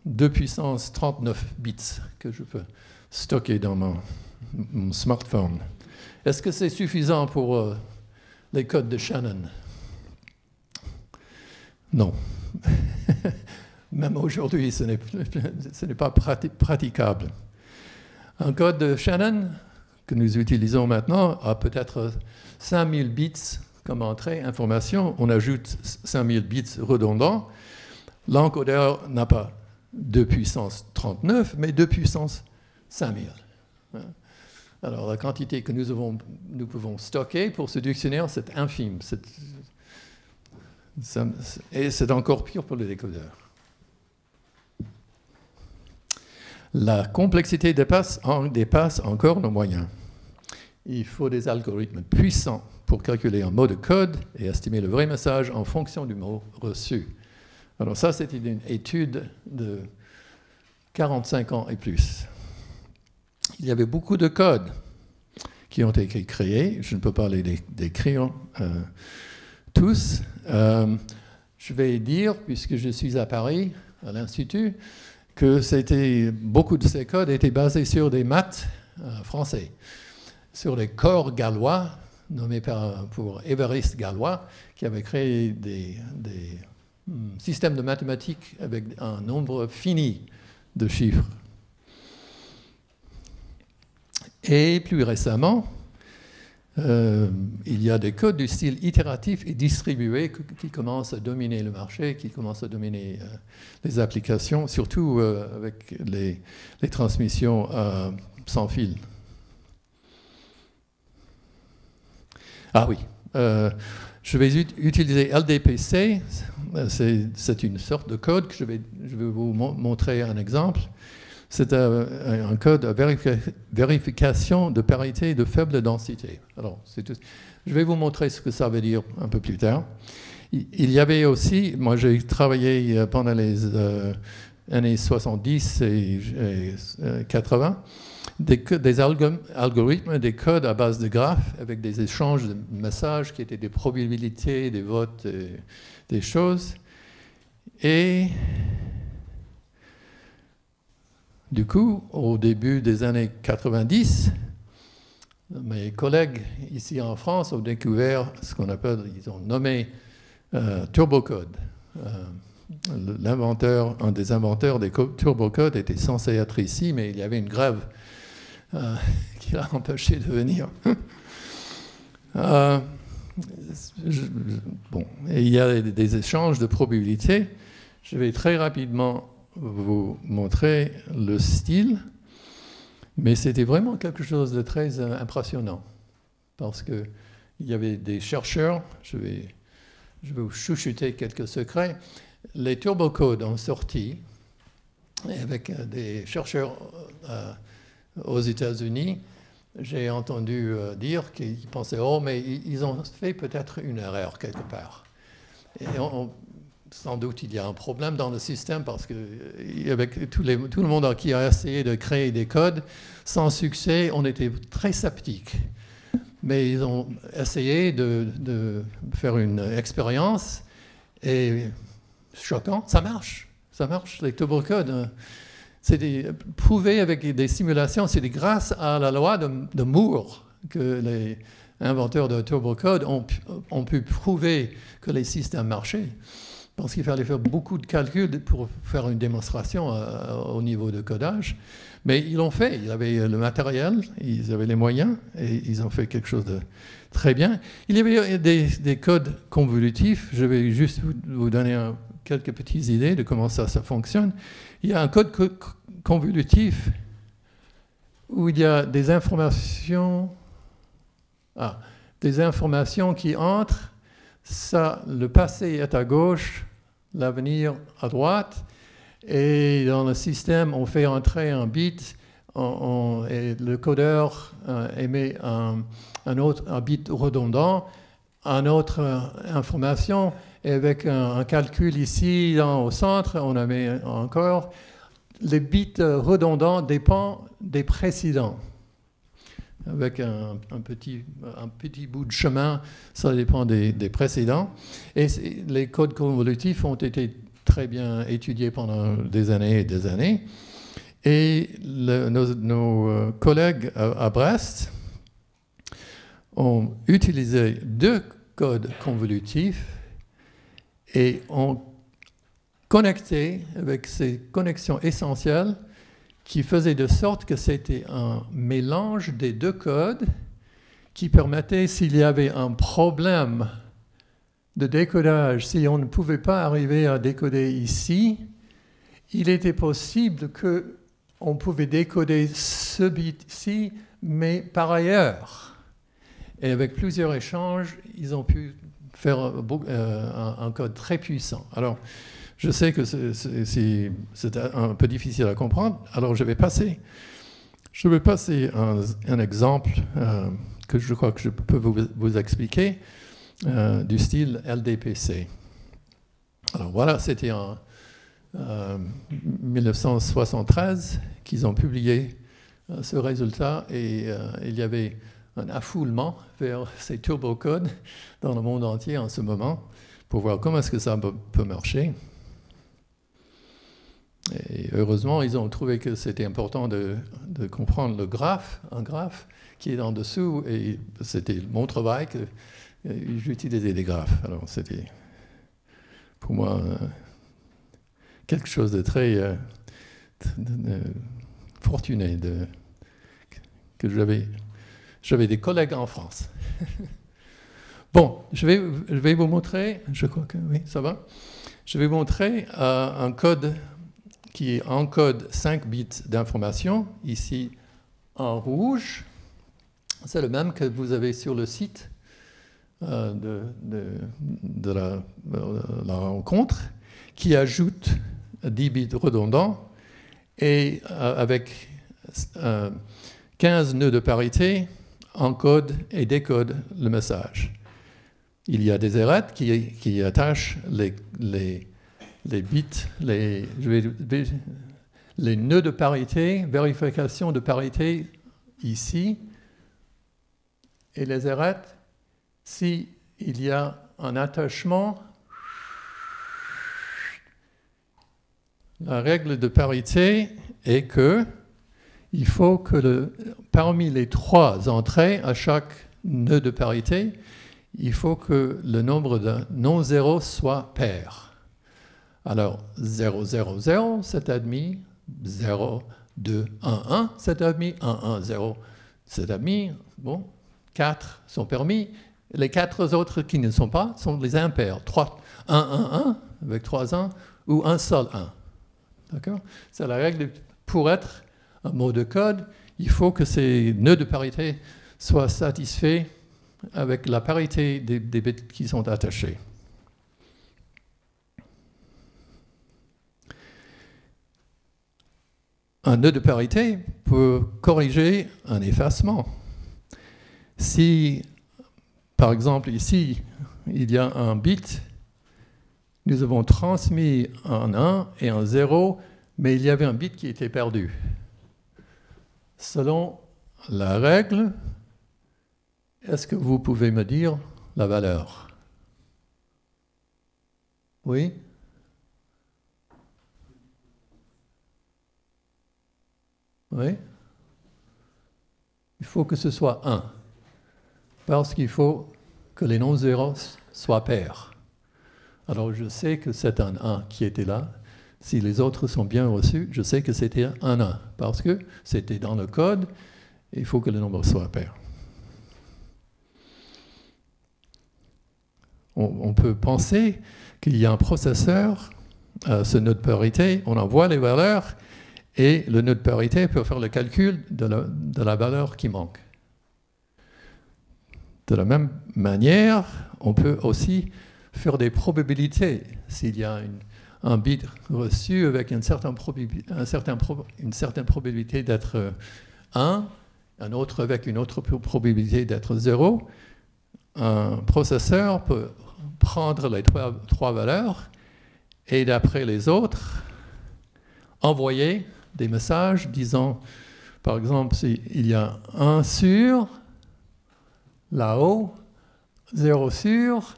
2 puissance 39 bits que je peux stocker dans mon smartphone. Est-ce que c'est suffisant pour les codes de Shannon? Non. Même aujourd'hui, ce n'est pas praticable. Un code de Shannon que nous utilisons maintenant a peut-être 5000 bits comme entrée, information. On ajoute 5000 bits redondants. L'encodeur n'a pas 2 puissance 39, mais 2 puissance 5000. Alors, la quantité que nous pouvons stocker pour ce dictionnaire, c'est infime. Et c'est encore pire pour le décodeur. La complexité dépasse encore nos moyens. Il faut des algorithmes puissants pour calculer un mot de code et estimer le vrai message en fonction du mot reçu. Alors ça, c'était une étude de 45 ans et plus. Il y avait beaucoup de code. qui ont été créés. Je ne peux pas les décrire tous. Je vais dire, puisque je suis à Paris, à l'Institut, que beaucoup de ces codes étaient basés sur des maths français, sur les corps gallois, nommés pour Évariste Galois, qui avait créé des systèmes de mathématiques avec un nombre fini de chiffres. Et plus récemment, il y a des codes du style itératif et distribué qui commencent à dominer le marché, qui commencent à dominer les applications, surtout avec les transmissions sans fil. Ah oui, je vais utiliser LDPC, c'est une sorte de code que je vais vous montrer un exemple. C'est un code à vérification de parité de faible densité. Alors, je vais vous montrer ce que ça veut dire un peu plus tard. Il y avait aussi, moi j'ai travaillé pendant les années 70 et 80, des algorithmes, des codes à base de graphes avec des échanges de messages qui étaient des probabilités, des votes, des choses. Et du coup, au début des années 90, mes collègues ici en France ont découvert ce qu'on appelle, ils ont nommé turbocode. Un des inventeurs des turbocodes était censé être ici, mais il y avait une grève qui l'a empêché de venir. Bon, et il y a des échanges de probabilités. Je vais très rapidement vous montrer le style, mais c'était vraiment quelque chose de très impressionnant, parce qu'il y avait des chercheurs, je vais vous chuchoter quelques secrets. Les turbocodes ont sorti, avec des chercheurs aux États-Unis, j'ai entendu dire qu'ils pensaient « Oh, mais ils ont fait peut-être une erreur quelque part ». Et sans doute, il y a un problème dans le système parce que avec tout le monde qui a essayé de créer des codes, sans succès, on était très sceptiques. Mais ils ont essayé de faire une expérience et, choquant, ça marche. Ça marche, les turbocodes. C'est prouvé avec des simulations, c'est grâce à la loi de Moore que les inventeurs de turbocode ont pu prouver que les systèmes marchaient. Parce qu'il fallait faire beaucoup de calculs pour faire une démonstration au niveau de codage. Mais ils l'ont fait. Ils avaient le matériel, ils avaient les moyens, et ils ont fait quelque chose de très bien. Il y avait des codes convolutifs. Je vais juste vous donner quelques petites idées de comment ça fonctionne. Il y a un code convolutif où il y a des informations qui entrent. Ça, le passé est à gauche, l'avenir à droite, et dans le système, on fait entrer un bit, et le codeur émet un bit redondant, une autre information, et avec un calcul ici au centre, on en met encore. Les bits redondants dépendent des précédents. Avec un petit bout de chemin, ça dépend des précédents. Et les codes convolutifs ont été très bien étudiés pendant des années et des années. Et nos collègues à Brest ont utilisé 2 codes convolutifs et ont connecté avec ces connexions essentielles qui faisait de sorte que c'était un mélange des 2 codes qui permettait, s'il y avait un problème de décodage, si on ne pouvait pas arriver à décoder ici, il était possible qu'on pouvait décoder ce bit-ci, mais par ailleurs. Et avec plusieurs échanges, ils ont pu faire un code très puissant. Alors, je sais que c'est un peu difficile à comprendre, alors je vais passer un exemple que je crois que je peux vous expliquer, du style LDPC. Alors voilà, c'était en 1973 qu'ils ont publié ce résultat, et il y avait un affoulement vers ces turbocodes dans le monde entier en ce moment pour voir comment est-ce que ça peut marcher. Et heureusement, ils ont trouvé que c'était important de comprendre le graphe, un graphe qui est en dessous, et c'était mon travail que j'utilisais des graphes. Alors c'était pour moi quelque chose de très fortuné que j'avais des collègues en France. Bon, je vais vous montrer, je crois que oui, ça va. Je vais vous montrer un code qui encode 5 bits d'information, ici en rouge. C'est le même que vous avez sur le site de la rencontre, qui ajoute 10 bits redondants et avec 15 nœuds de parité encode et décode le message. Il y a des arêtes qui attachent les bits, les nœuds de parité, vérification de parité ici, et les arêtes, s'il y a un attachement, la règle de parité est que il faut que parmi les 3 entrées à chaque nœud de parité, il faut que le nombre de non-zéros soit pair. Alors 0, 0, 0, c'est admis, 0, 2, 1, 1, c'est admis, 1, 1, 0, c'est admis, bon, 4 sont permis. Les 4 autres qui ne sont pas sont les impairs. 3, 1, 1, 1, avec 3 1, ou un seul 1. D'accord ? C'est la règle. Pour être un mot de code, il faut que ces nœuds de parité soient satisfaits avec la parité des bits qui sont attachés. Un nœud de parité peut corriger un effacement. Si, par exemple, ici, il y a un bit, nous avons transmis un 1 et un 0, mais il y avait un bit qui était perdu. Selon la règle, est-ce que vous pouvez me dire la valeur? Oui? Oui? Il faut que ce soit 1. Parce qu'il faut que les non-zéros soient pairs. Alors je sais que c'est un 1 qui était là. Si les autres sont bien reçus, je sais que c'était un 1, parce que c'était dans le code, et il faut que le nombre soit pair. On peut penser qu'il y a un processeur, ce nœud de parité, on envoie les valeurs, et le nœud de parité peut faire le calcul de la valeur qui manque. De la même manière, on peut aussi faire des probabilités. S'il y a un bit reçu avec une certaine probabilité d'être 1, un autre avec une autre probabilité d'être 0, un processeur peut prendre les 3 valeurs et d'après les autres, envoyer des messages disant, par exemple, s'il y a 1 sur, là-haut, 0 sur,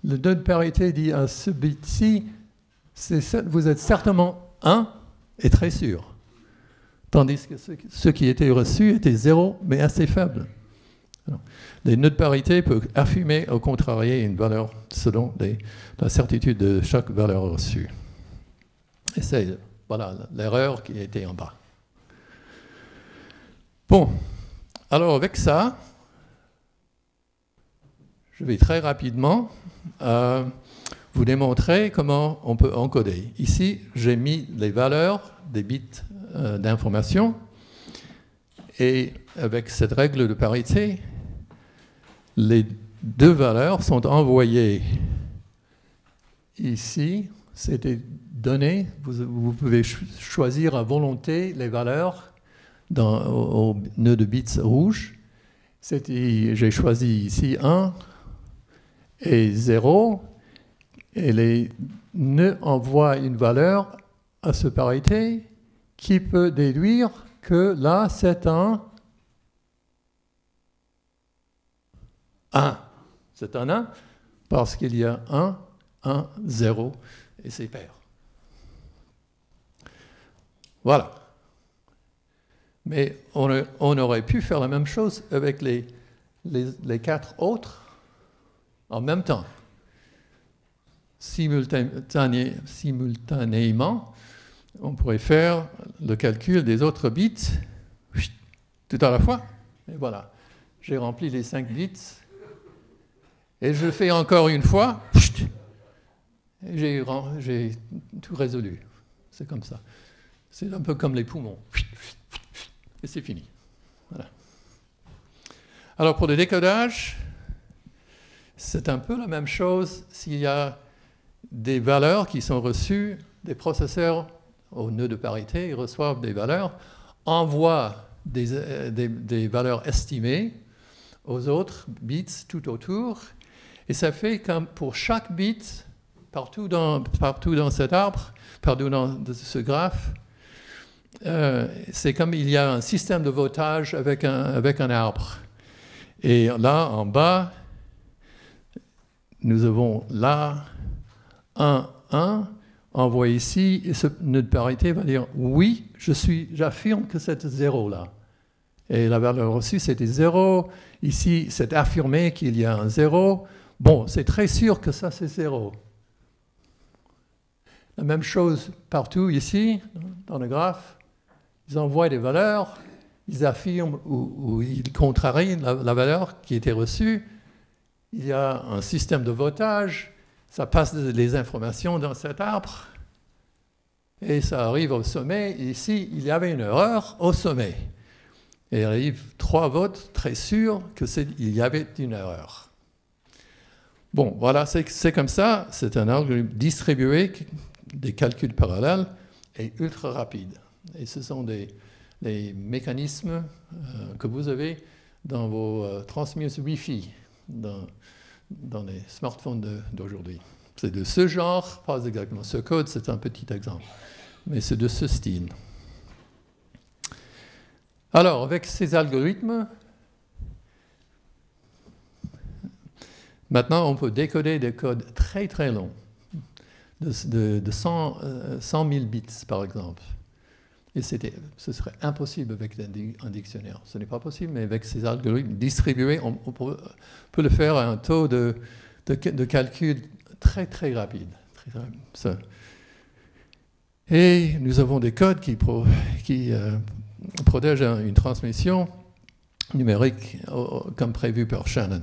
le nœud de parité dit à ce bit-ci, vous êtes certainement 1 et très sûr. Tandis que ce qui était reçu était 0, mais assez faible. Alors, les nœuds de parité peuvent affirmer ou contrarier une valeur selon la certitude de chaque valeur reçue. Et c'est voilà, l'erreur qui était en bas. Bon, alors avec ça, je vais très rapidement vous démontrer comment on peut encoder. Ici, j'ai mis les valeurs des bits d'information et avec cette règle de parité, les 2 valeurs sont envoyées ici. C'était donné, vous pouvez choisir à volonté les valeurs au nœud de bits rouge. J'ai choisi ici 1 et 0, et les nœuds envoient une valeur à ce parité qui peut déduire que là, c'est un 1. C'est un 1 parce qu'il y a 1, 1, 0 et c'est pair. Voilà. Mais on aurait pu faire la même chose avec les 4 autres en même temps. Simultanément, on pourrait faire le calcul des autres bits tout à la fois. Et voilà, j'ai rempli les 5 bits. Et je fais encore une fois. Et j'ai tout résolu. C'est comme ça. C'est un peu comme les poumons. Et c'est fini. Voilà. Alors pour le décodage, c'est un peu la même chose s'il y a des valeurs qui sont reçues, des processeurs au nœud de parité, ils reçoivent des valeurs, envoient des valeurs estimées aux autres bits tout autour, et ça fait comme pour chaque bit, partout dans cet arbre, partout dans ce graphe, c'est comme il y a un système de votage avec un arbre. Et là, en bas, nous avons là 1, 1, envoyé ici, et ce nœud de parité va dire oui, j'affirme que c'est 0 là. Et la valeur reçue, c'était 0. Ici, c'est affirmé qu'il y a un 0. Bon, c'est très sûr que ça, c'est 0. La même chose partout ici, dans le graphe. Ils envoient des valeurs, ils affirment ou ils contrarient la valeur qui était reçue. Il y a un système de votage, ça passe les informations dans cet arbre, et ça arrive au sommet. Et ici, il y avait une erreur au sommet. Et il arrive 3 votes très sûrs qu'il y avait une erreur. Bon, voilà, c'est comme ça. C'est un algorithme distribué, des calculs parallèles, et ultra rapide. Et ce sont les mécanismes que vous avez dans vos transmissions Wi-Fi, dans les smartphones d'aujourd'hui. C'est de ce genre, pas exactement ce code, c'est un petit exemple, mais c'est de ce style. Alors, avec ces algorithmes, maintenant on peut décoder des codes très très longs, de 100 000 bits par exemple. Et ce serait impossible avec un dictionnaire. Ce n'est pas possible, mais avec ces algorithmes distribués, on peut le faire à un taux de calcul très très rapide. Et nous avons des codes qui protègent une transmission numérique comme prévu par Shannon.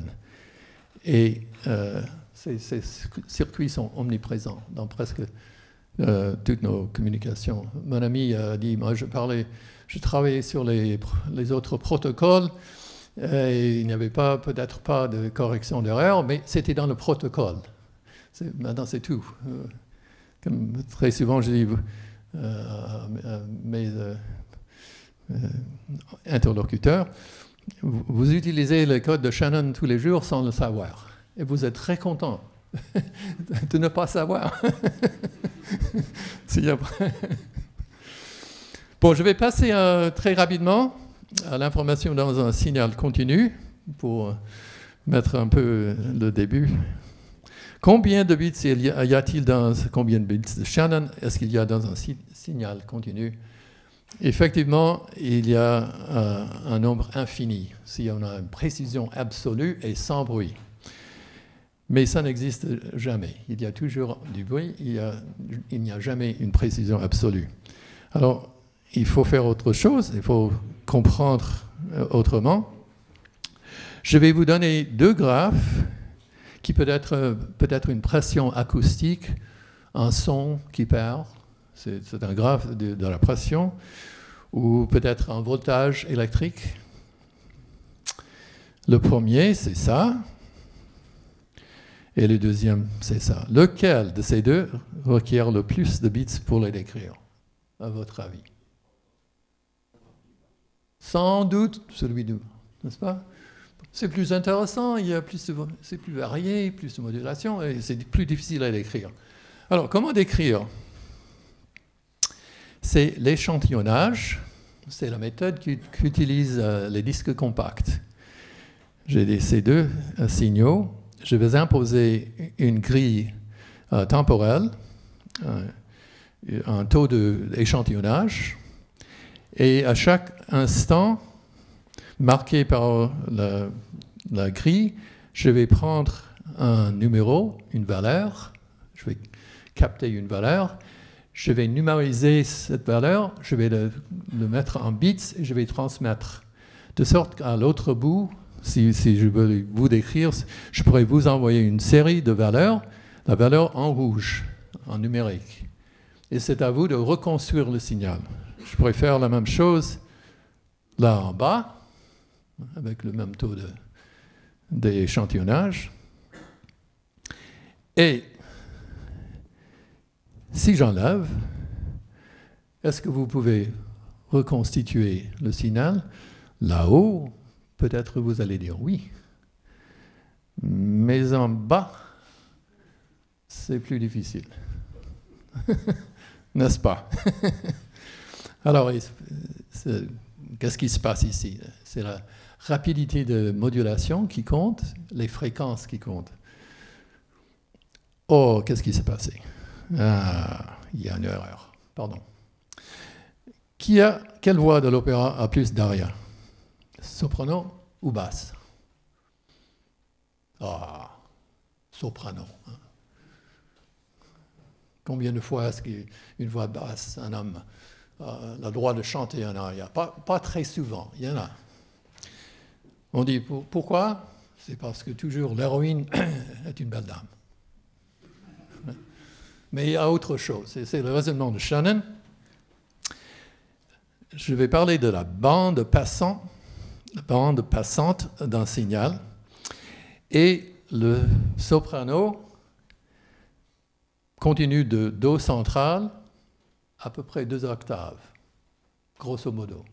Et ces circuits sont omniprésents dans presque toutes nos communications. Mon ami a dit, moi je travaillais sur les autres protocoles, et il n'y avait peut-être pas de correction d'erreur, mais c'était dans le protocole. Maintenant c'est tout. Comme très souvent je dis à mes interlocuteurs, vous utilisez le code de Shannon tous les jours sans le savoir, et vous êtes très content de ne pas savoir. Bon, je vais passer très rapidement à l'information dans un signal continu pour mettre un peu le début. Combien de bits y a-t-il dans combien de bits de Shannon est-ce qu'il y a dans un signal continu? Effectivement, il y a un nombre infini si on a une précision absolue et sans bruit. Mais ça n'existe jamais. Il y a toujours du bruit, il n'y a jamais une précision absolue. Alors, il faut faire autre chose, il faut comprendre autrement. Je vais vous donner 2 graphes qui peut être une pression acoustique, un son qui perd, c'est un graphe de la pression, ou peut-être un voltage électrique. Le premier, c'est ça. Et le deuxième, c'est ça. Lequel de ces deux requiert le plus de bits pour les décrire, à votre avis? Sans doute celui d'où, n'est-ce pas? C'est plus intéressant, c'est plus varié, plus de modulation, et c'est plus difficile à décrire. Alors, comment décrire? C'est l'échantillonnage, c'est la méthode qu'utilisent les disques compacts. j'ai ces deux signaux. Je vais imposer une grille temporelle, un taux d'échantillonnage, et à chaque instant marqué par la grille, je vais prendre un numéro, une valeur, je vais capter une valeur, je vais numériser cette valeur, je vais le mettre en bits et je vais transmettre. De sorte qu'à l'autre bout, si je veux vous décrire, je pourrais vous envoyer une série de valeurs, la valeur en rouge, en numérique. Et c'est à vous de reconstruire le signal. Je pourrais faire la même chose là en bas, avec le même taux d'échantillonnage. Et si j'enlève, est-ce que vous pouvez reconstituer le signal? Là-haut, peut-être vous allez dire oui. Mais en bas, c'est plus difficile. N'est-ce pas? Alors, qu'est-ce qui se passe ici? C'est la rapidité de modulation qui compte, les fréquences qui comptent. Oh, qu'est-ce qui s'est passé? Ah, il y a une erreur. Pardon. Quelle voix de l'opéra a plus d'aria? Soprano ou basse? Ah, soprano. Combien de fois est-ce qu'une voix basse, un homme a le droit de chanter un aria? Pas très souvent, il y en a. On dit pourquoi? C'est parce que toujours l'héroïne est une belle dame. Mais il y a autre chose, c'est le raisonnement de Shannon. Je vais parler de la bande passante d'un signal, et le soprano continue de Do central à peu près 2 octaves, grosso modo.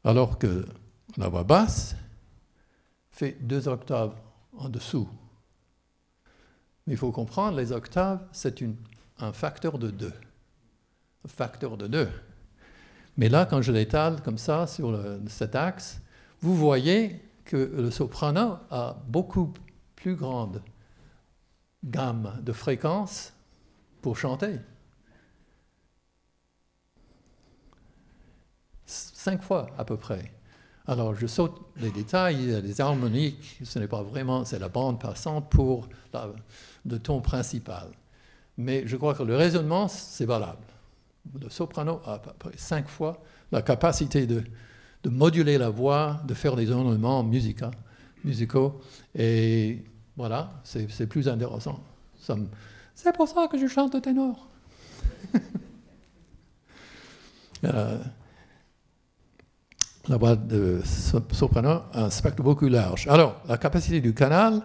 Alors que la voix basse fait 2 octaves en dessous. Mais il faut comprendre, les octaves, c'est un facteur de 2. Un facteur de 2. Mais là, quand je l'étale comme ça sur cet axe, vous voyez que le soprano a beaucoup plus grande gamme de fréquences pour chanter. 5 fois à peu près. Alors je saute les détails, il y a des harmoniques, ce n'est pas vraiment, c'est la bande passante pour le ton principal. Mais je crois que le raisonnement, c'est valable. Le soprano a à peu près 5 fois la capacité de moduler la voix, de faire des ornements musicaux, et voilà, c'est plus intéressant. C'est pour ça que je chante au ténor. La voix de soprano a un spectre beaucoup large. Alors, la capacité du canal,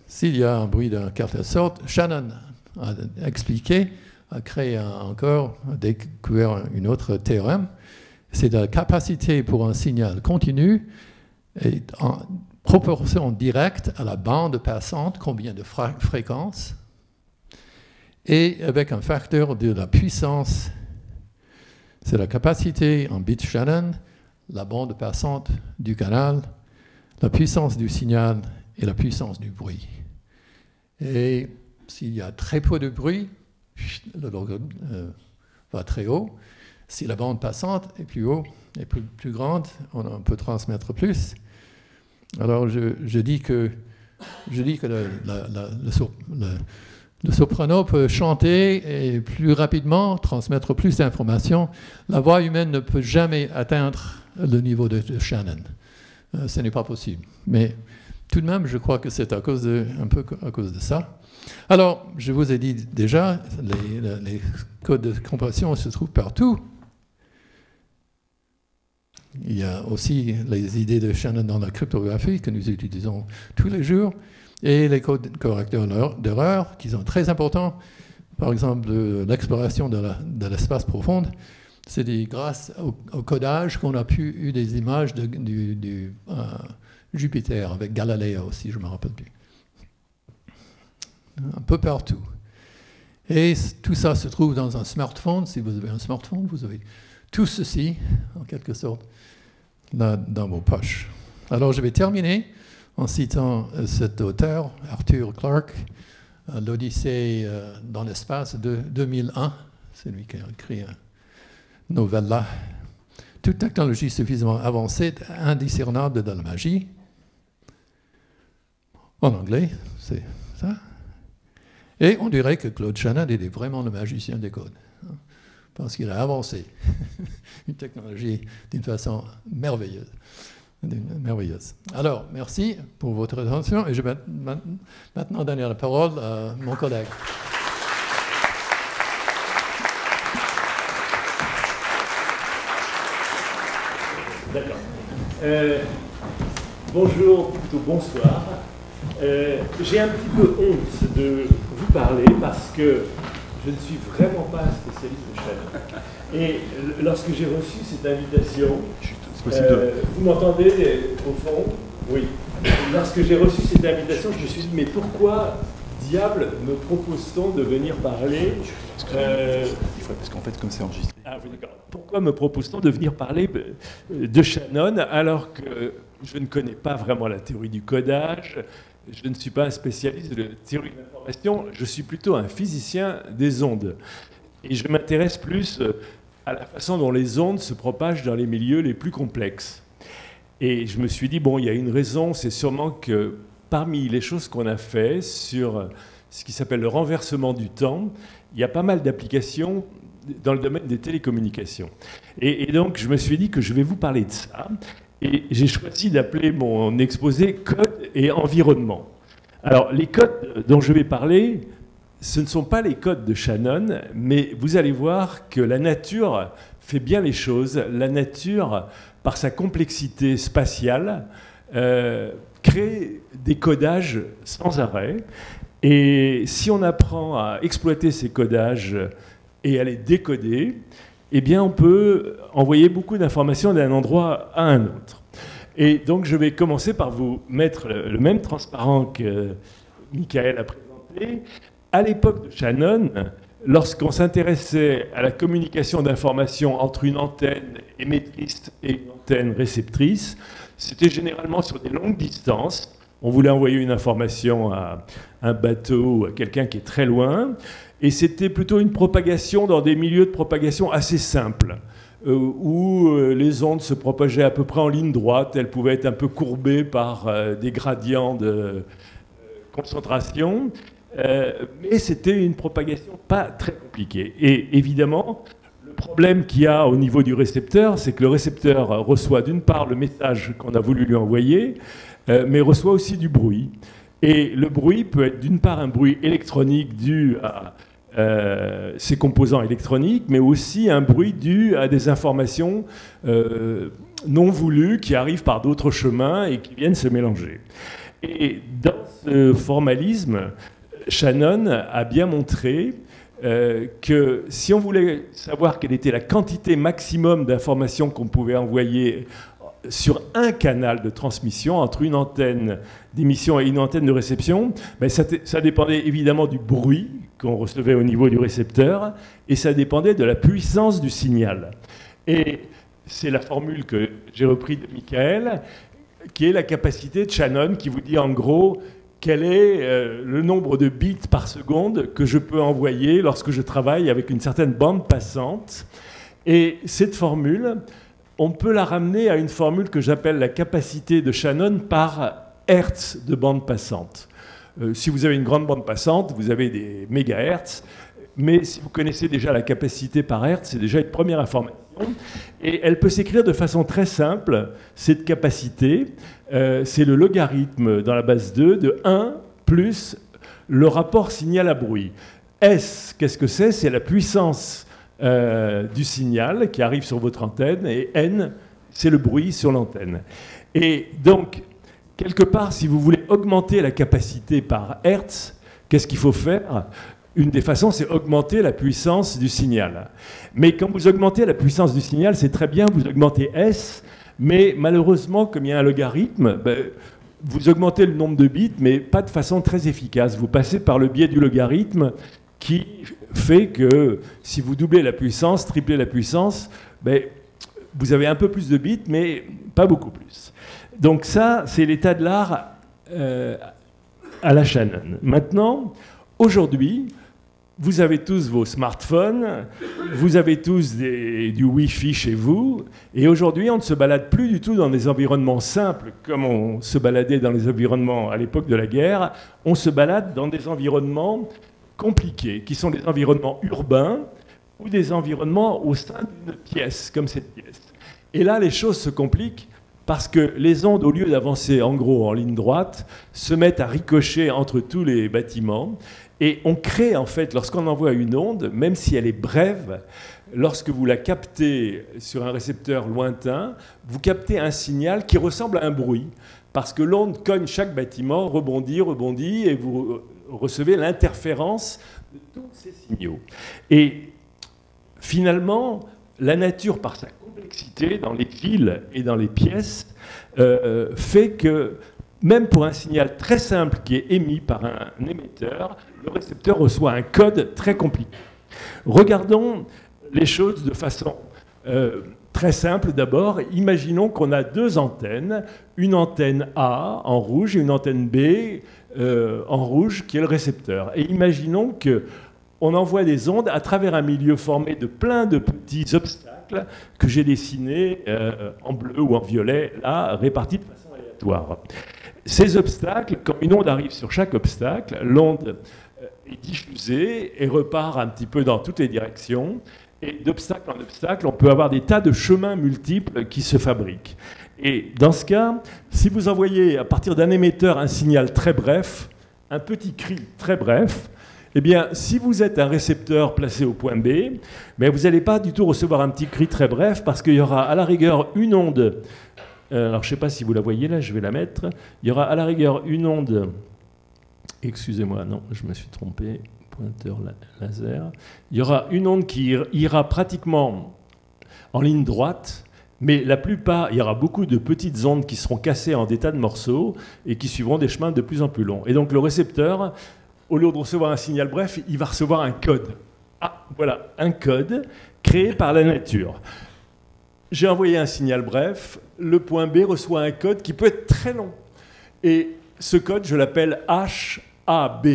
s'il y a un bruit de quelque sorte, Shannon a expliqué, a créé a découvert une autre théorème, c'est la capacité pour un signal continu est en proportion directe à la bande passante, combien de fréquences, et avec un facteur de la puissance, c'est la capacité en bits Shannon, la bande passante du canal, la puissance du signal et la puissance du bruit. Et s'il y a très peu de bruit, le logarithme va très haut. Si la bande passante est plus haut et plus grande, on peut transmettre plus. Alors je dis que le soprano peut chanter et plus rapidement transmettre plus d'informations. La voix humaine ne peut jamais atteindre le niveau de Shannon. Ce n'est pas possible. Mais tout de même, je crois que c'est un peu à cause de ça. Alors, je vous ai dit déjà, les codes de compression se trouvent partout. Il y a aussi les idées de Shannon dans la cryptographie que nous utilisons tous les jours, et les codes correcteurs d'erreur qui sont très importants. Par exemple, l'exploration de l'espace profond, c'est grâce au codage qu'on a eu des images du Jupiter, avec Galileo aussi, je ne me rappelle plus. Un peu partout. Et tout ça se trouve dans un smartphone. Si vous avez un smartphone, vous avez tout ceci, en quelque sorte. là dans vos poches. Alors, je vais terminer en citant cet auteur, Arthur Clarke, L'Odyssée dans l'espace de 2001. C'est lui qui a écrit une novelle-là. Toute technologie suffisamment avancée est indiscernable de la magie. En anglais, c'est ça. Et on dirait que Claude Shannon était vraiment le magicien des codes, hein, parce qu'il a avancé une technologie d'une façon merveilleuse. Alors, merci pour votre attention et je vais maintenant donner la parole à mon collègue. D'accord. Bonjour, plutôt bonsoir. J'ai un petit peu honte de vous parler parce que je ne suis vraiment pas un spécialiste de Shannon. Et lorsque j'ai reçu cette invitation, vous m'entendez au fond? Oui. Lorsque j'ai reçu cette invitation, je me suis dit, mais pourquoi, diable, me propose-t-on de venir parler Parce qu'en fait, comme c'est enregistré. Ah oui, d'accord. Pourquoi me propose-t-on de venir parler de Shannon alors que je ne connais pas vraiment la théorie du codage, je ne suis pas un spécialiste de théorie de l'information, je suis plutôt un physicien des ondes. Et je m'intéresse plus à la façon dont les ondes se propagent dans les milieux les plus complexes. Et je me suis dit, bon, il y a une raison, c'est sûrement que parmi les choses qu'on a fait sur ce qui s'appelle le renversement du temps, il y a pas mal d'applications dans le domaine des télécommunications. Et donc, je me suis dit que je vais vous parler de ça. Et j'ai choisi d'appeler mon exposé « Code et environnement ». Alors, les codes dont je vais parler, ce ne sont pas les codes de Shannon, mais vous allez voir que la nature fait bien les choses. La nature, par sa complexité spatiale, crée des codages sans arrêt. Et si on apprend à exploiter ces codages et à les décoder, eh bien, on peut envoyer beaucoup d'informations d'un endroit à un autre. Et donc, je vais commencer par vous mettre le même transparent que Michael a présenté. À l'époque de Shannon, lorsqu'on s'intéressait à la communication d'informations entre une antenne émettrice et une antenne réceptrice, c'était généralement sur des longues distances. On voulait envoyer une information à un bateau ou à quelqu'un qui est très loin. Et c'était plutôt une propagation dans des milieux de propagation assez simples, où les ondes se propageaient à peu près en ligne droite. Elles pouvaient être un peu courbées par des gradients de concentration. Mais c'était une propagation pas très compliquée. Et évidemment, le problème qu'il y a au niveau du récepteur, c'est que le récepteur reçoit d'une part le message qu'on a voulu lui envoyer, mais reçoit aussi du bruit. Et le bruit peut être d'une part un bruit électronique dû à ses composants électroniques, mais aussi un bruit dû à des informations non voulues qui arrivent par d'autres chemins et qui viennent se mélanger. Et dans ce formalisme, Shannon a bien montré que si on voulait savoir quelle était la quantité maximum d'informations qu'on pouvait envoyer sur un canal de transmission entre une antenne d'émission et une antenne de réception, ben ça dépendait évidemment du bruit qu'on recevait au niveau du récepteur et ça dépendait de la puissance du signal. Et c'est la formule que j'ai reprise de Michael, qui est la capacité de Shannon, qui vous dit en gros quel est le nombre de bits par seconde que je peux envoyer lorsque je travaille avec une certaine bande passante. Et cette formule, on peut la ramener à une formule que j'appelle la capacité de Shannon par hertz de bande passante. Si vous avez une grande bande passante, vous avez des mégahertz, mais si vous connaissez déjà la capacité par hertz, c'est déjà une première information. Et elle peut s'écrire de façon très simple. Cette capacité, c'est le logarithme dans la base 2 de 1 plus le rapport signal à bruit. S, qu'est-ce que c'est? C'est la puissance du signal qui arrive sur votre antenne, et N, c'est le bruit sur l'antenne. Et donc, quelque part, si vous voulez augmenter la capacité par hertz, qu'est-ce qu'il faut faire? Une des façons, c'est augmenter la puissance du signal. Mais quand vous augmentez la puissance du signal, c'est très bien, vous augmentez S, mais malheureusement, comme il y a un logarithme, vous augmentez le nombre de bits, mais pas de façon très efficace. Vous passez par le biais du logarithme qui fait que si vous doublez la puissance, triplez la puissance, vous avez un peu plus de bits, mais pas beaucoup plus. Donc ça, c'est l'état de l'art à la Shannon. Maintenant, aujourd'hui, vous avez tous vos smartphones, vous avez tous du Wi-Fi chez vous, et aujourd'hui, on ne se balade plus du tout dans des environnements simples, comme on se baladait dans les environnements à l'époque de la guerre. On se balade dans des environnements compliqués, qui sont des environnements urbains, ou des environnements au sein d'une pièce, comme cette pièce. Et là, les choses se compliquent parce que les ondes, au lieu d'avancer en gros en ligne droite, se mettent à ricocher entre tous les bâtiments. Et on crée, en fait, lorsqu'on envoie une onde, même si elle est brève, lorsque vous la captez sur un récepteur lointain, vous captez un signal qui ressemble à un bruit. Parce que l'onde cogne chaque bâtiment, rebondit, et vous recevez l'interférence de tous ces signaux. Et finalement, la nature, par sa complexité dans les villes et dans les pièces, fait que, même pour un signal très simple qui est émis par un émetteur, le récepteur reçoit un code très compliqué. Regardons les choses de façon très simple d'abord. Imaginons qu'on a deux antennes, une antenne A en rouge et une antenne B en rouge qui est le récepteur. Et imaginons qu'on envoie des ondes à travers un milieu formé de plein de petits obstacles que j'ai dessinés en bleu ou en violet, là, répartis de façon aléatoire. Ces obstacles, quand une onde arrive sur chaque obstacle, l'onde est diffusée et repart un petit peu dans toutes les directions. Et d'obstacle en obstacle, on peut avoir des tas de chemins multiples qui se fabriquent. Et dans ce cas, si vous envoyez à partir d'un émetteur un signal très bref, un petit cri très bref, eh bien, si vous êtes un récepteur placé au point B, mais vous n'allez pas du tout recevoir un petit cri très bref parce qu'il y aura à la rigueur une onde. Alors, je ne sais pas si vous la voyez là, je vais la mettre. Il y aura à la rigueur une onde. Excusez-moi, non, je me suis trompé. Pointeur laser. Il y aura une onde qui ira pratiquement en ligne droite, mais la plupart, il y aura beaucoup de petites ondes qui seront cassées en des tas de morceaux et qui suivront des chemins de plus en plus longs. Et donc, le récepteur, au lieu de recevoir un signal bref, il va recevoir un code. Ah, voilà, un code créé par la nature. J'ai envoyé un signal bref, le point B reçoit un code qui peut être très long. Et ce code, je l'appelle HAB,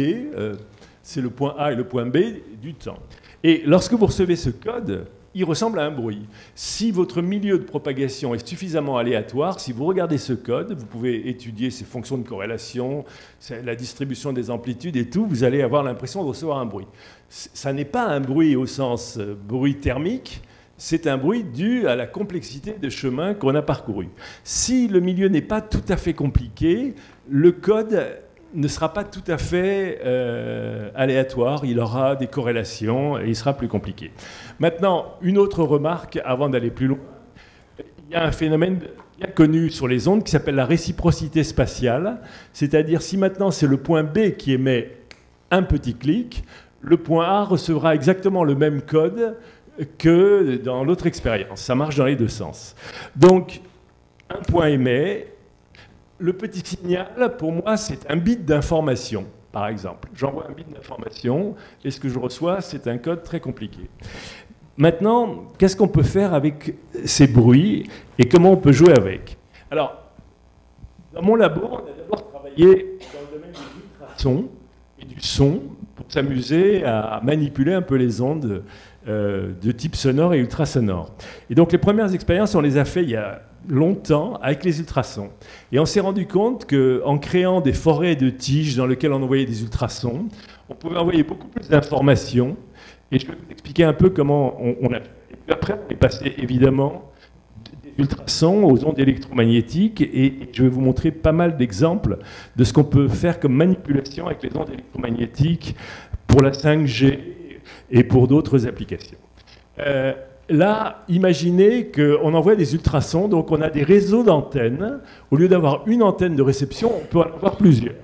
c'est le point A et le point B du temps. Et lorsque vous recevez ce code, il ressemble à un bruit. Si votre milieu de propagation est suffisamment aléatoire, si vous regardez ce code, vous pouvez étudier ses fonctions de corrélation, la distribution des amplitudes et tout, vous allez avoir l'impression de recevoir un bruit. Ça n'est pas un bruit au sens bruit thermique, c'est un bruit dû à la complexité des chemins qu'on a parcourus. Si le milieu n'est pas tout à fait compliqué, le code ne sera pas tout à fait aléatoire, il aura des corrélations et il sera plus compliqué. Maintenant, une autre remarque avant d'aller plus loin. Il y a un phénomène bien connu sur les ondes qui s'appelle la réciprocité spatiale, c'est-à-dire si maintenant c'est le point B qui émet un petit clic, le point A recevra exactement le même code que dans l'autre expérience. Ça marche dans les deux sens. Donc, un point émet. Le petit signal, pour moi, c'est un bit d'information, par exemple. J'envoie un bit d'information, et ce que je reçois, c'est un code très compliqué. Maintenant, qu'est-ce qu'on peut faire avec ces bruits, et comment on peut jouer avec? Alors, dans mon labo, on a d'abord travaillé dans le domaine des ultrasons et du son, pour s'amuser à manipuler un peu les ondes de type sonore et ultrasonore. Et donc, les premières expériences, on les a fait il y a longtemps avec les ultrasons. Et on s'est rendu compte qu'en créant des forêts de tiges dans lesquelles on envoyait des ultrasons, on pouvait envoyer beaucoup plus d'informations. Et je vais vous expliquer un peu comment on a fait. Et puis après, on est passé évidemment des ultrasons aux ondes électromagnétiques. Et je vais vous montrer pas mal d'exemples de ce qu'on peut faire comme manipulation avec les ondes électromagnétiques pour la 5G et pour d'autres applications. Là, imaginez qu'on envoie des ultrasons, donc on a des réseaux d'antennes. Au lieu d'avoir une antenne de réception, on peut en avoir plusieurs.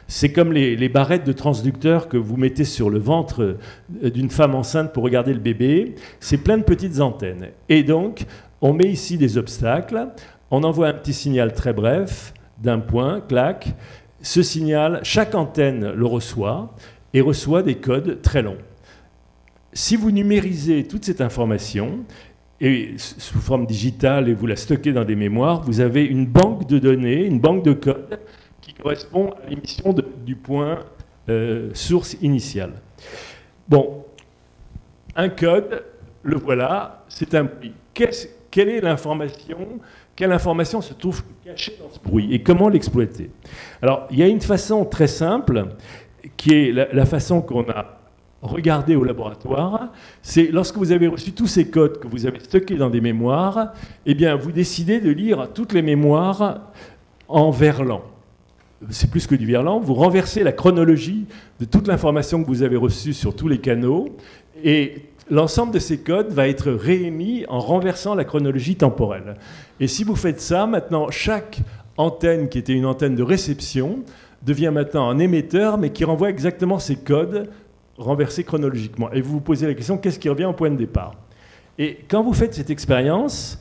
C'est comme les barrettes de transducteurs que vous mettez sur le ventre d'une femme enceinte pour regarder le bébé. C'est plein de petites antennes. Et donc, on met ici des obstacles, on envoie un petit signal très bref, d'un point, clac. Ce signal, chaque antenne le reçoit et reçoit des codes très longs. Si vous numérisez toute cette information, et sous forme digitale, et vous la stockez dans des mémoires, vous avez une banque de données, une banque de code qui correspond à l'émission du point source initial. Bon, un code, le voilà, c'est un bruit. Quelle est l'information? Quelle information se trouve cachée dans ce bruit et comment l'exploiter? Alors, il y a une façon très simple qui est la façon qu'on a regardée au laboratoire. C'est lorsque vous avez reçu tous ces codes que vous avez stockés dans des mémoires, eh bien, vous décidez de lire toutes les mémoires en verlan. C'est plus que du verlan. Vous renversez la chronologie de toute l'information que vous avez reçue sur tous les canaux et l'ensemble de ces codes va être réémis en renversant la chronologie temporelle. Et si vous faites ça, maintenant, chaque antenne qui était une antenne de réception devient maintenant un émetteur, mais qui renvoie exactement ces codes renversés chronologiquement. Et vous vous posez la question, qu'est-ce qui revient au point de départ? Et quand vous faites cette expérience,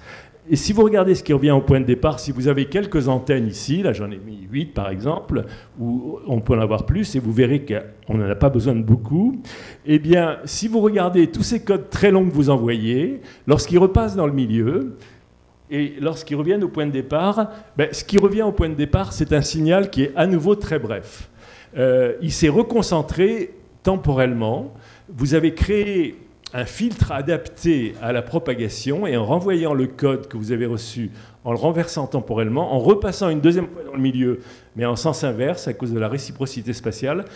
et si vous regardez ce qui revient au point de départ, si vous avez quelques antennes ici, là j'en ai mis 8 par exemple, ou on peut en avoir plus, et vous verrez qu'on n'en a pas besoin de beaucoup, eh bien, si vous regardez tous ces codes très longs que vous envoyez, lorsqu'ils repassent dans le milieu, et lorsqu'ils reviennent au point de départ, ben, ce qui revient au point de départ, c'est un signal qui est à nouveau très bref. Il s'est reconcentré temporellement, vous avez créé un filtre adapté à la propagation et en renvoyant le code que vous avez reçu, en le renversant temporellement, en repassant une deuxième fois dans le milieu, mais en sens inverse à cause de la réciprocité spatiale,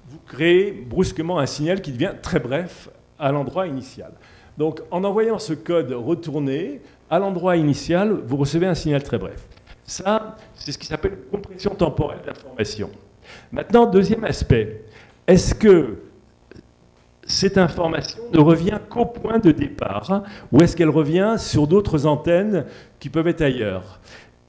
vous créez brusquement un signal qui devient très bref à l'endroit initial. Donc en envoyant ce code retourné à l'endroit initial, vous recevez un signal très bref. Ça, c'est ce qui s'appelle une compression temporelle d'information. Maintenant, deuxième aspect, est-ce que cette information ne revient qu'au point de départ, ou est-ce qu'elle revient sur d'autres antennes qui peuvent être ailleurs?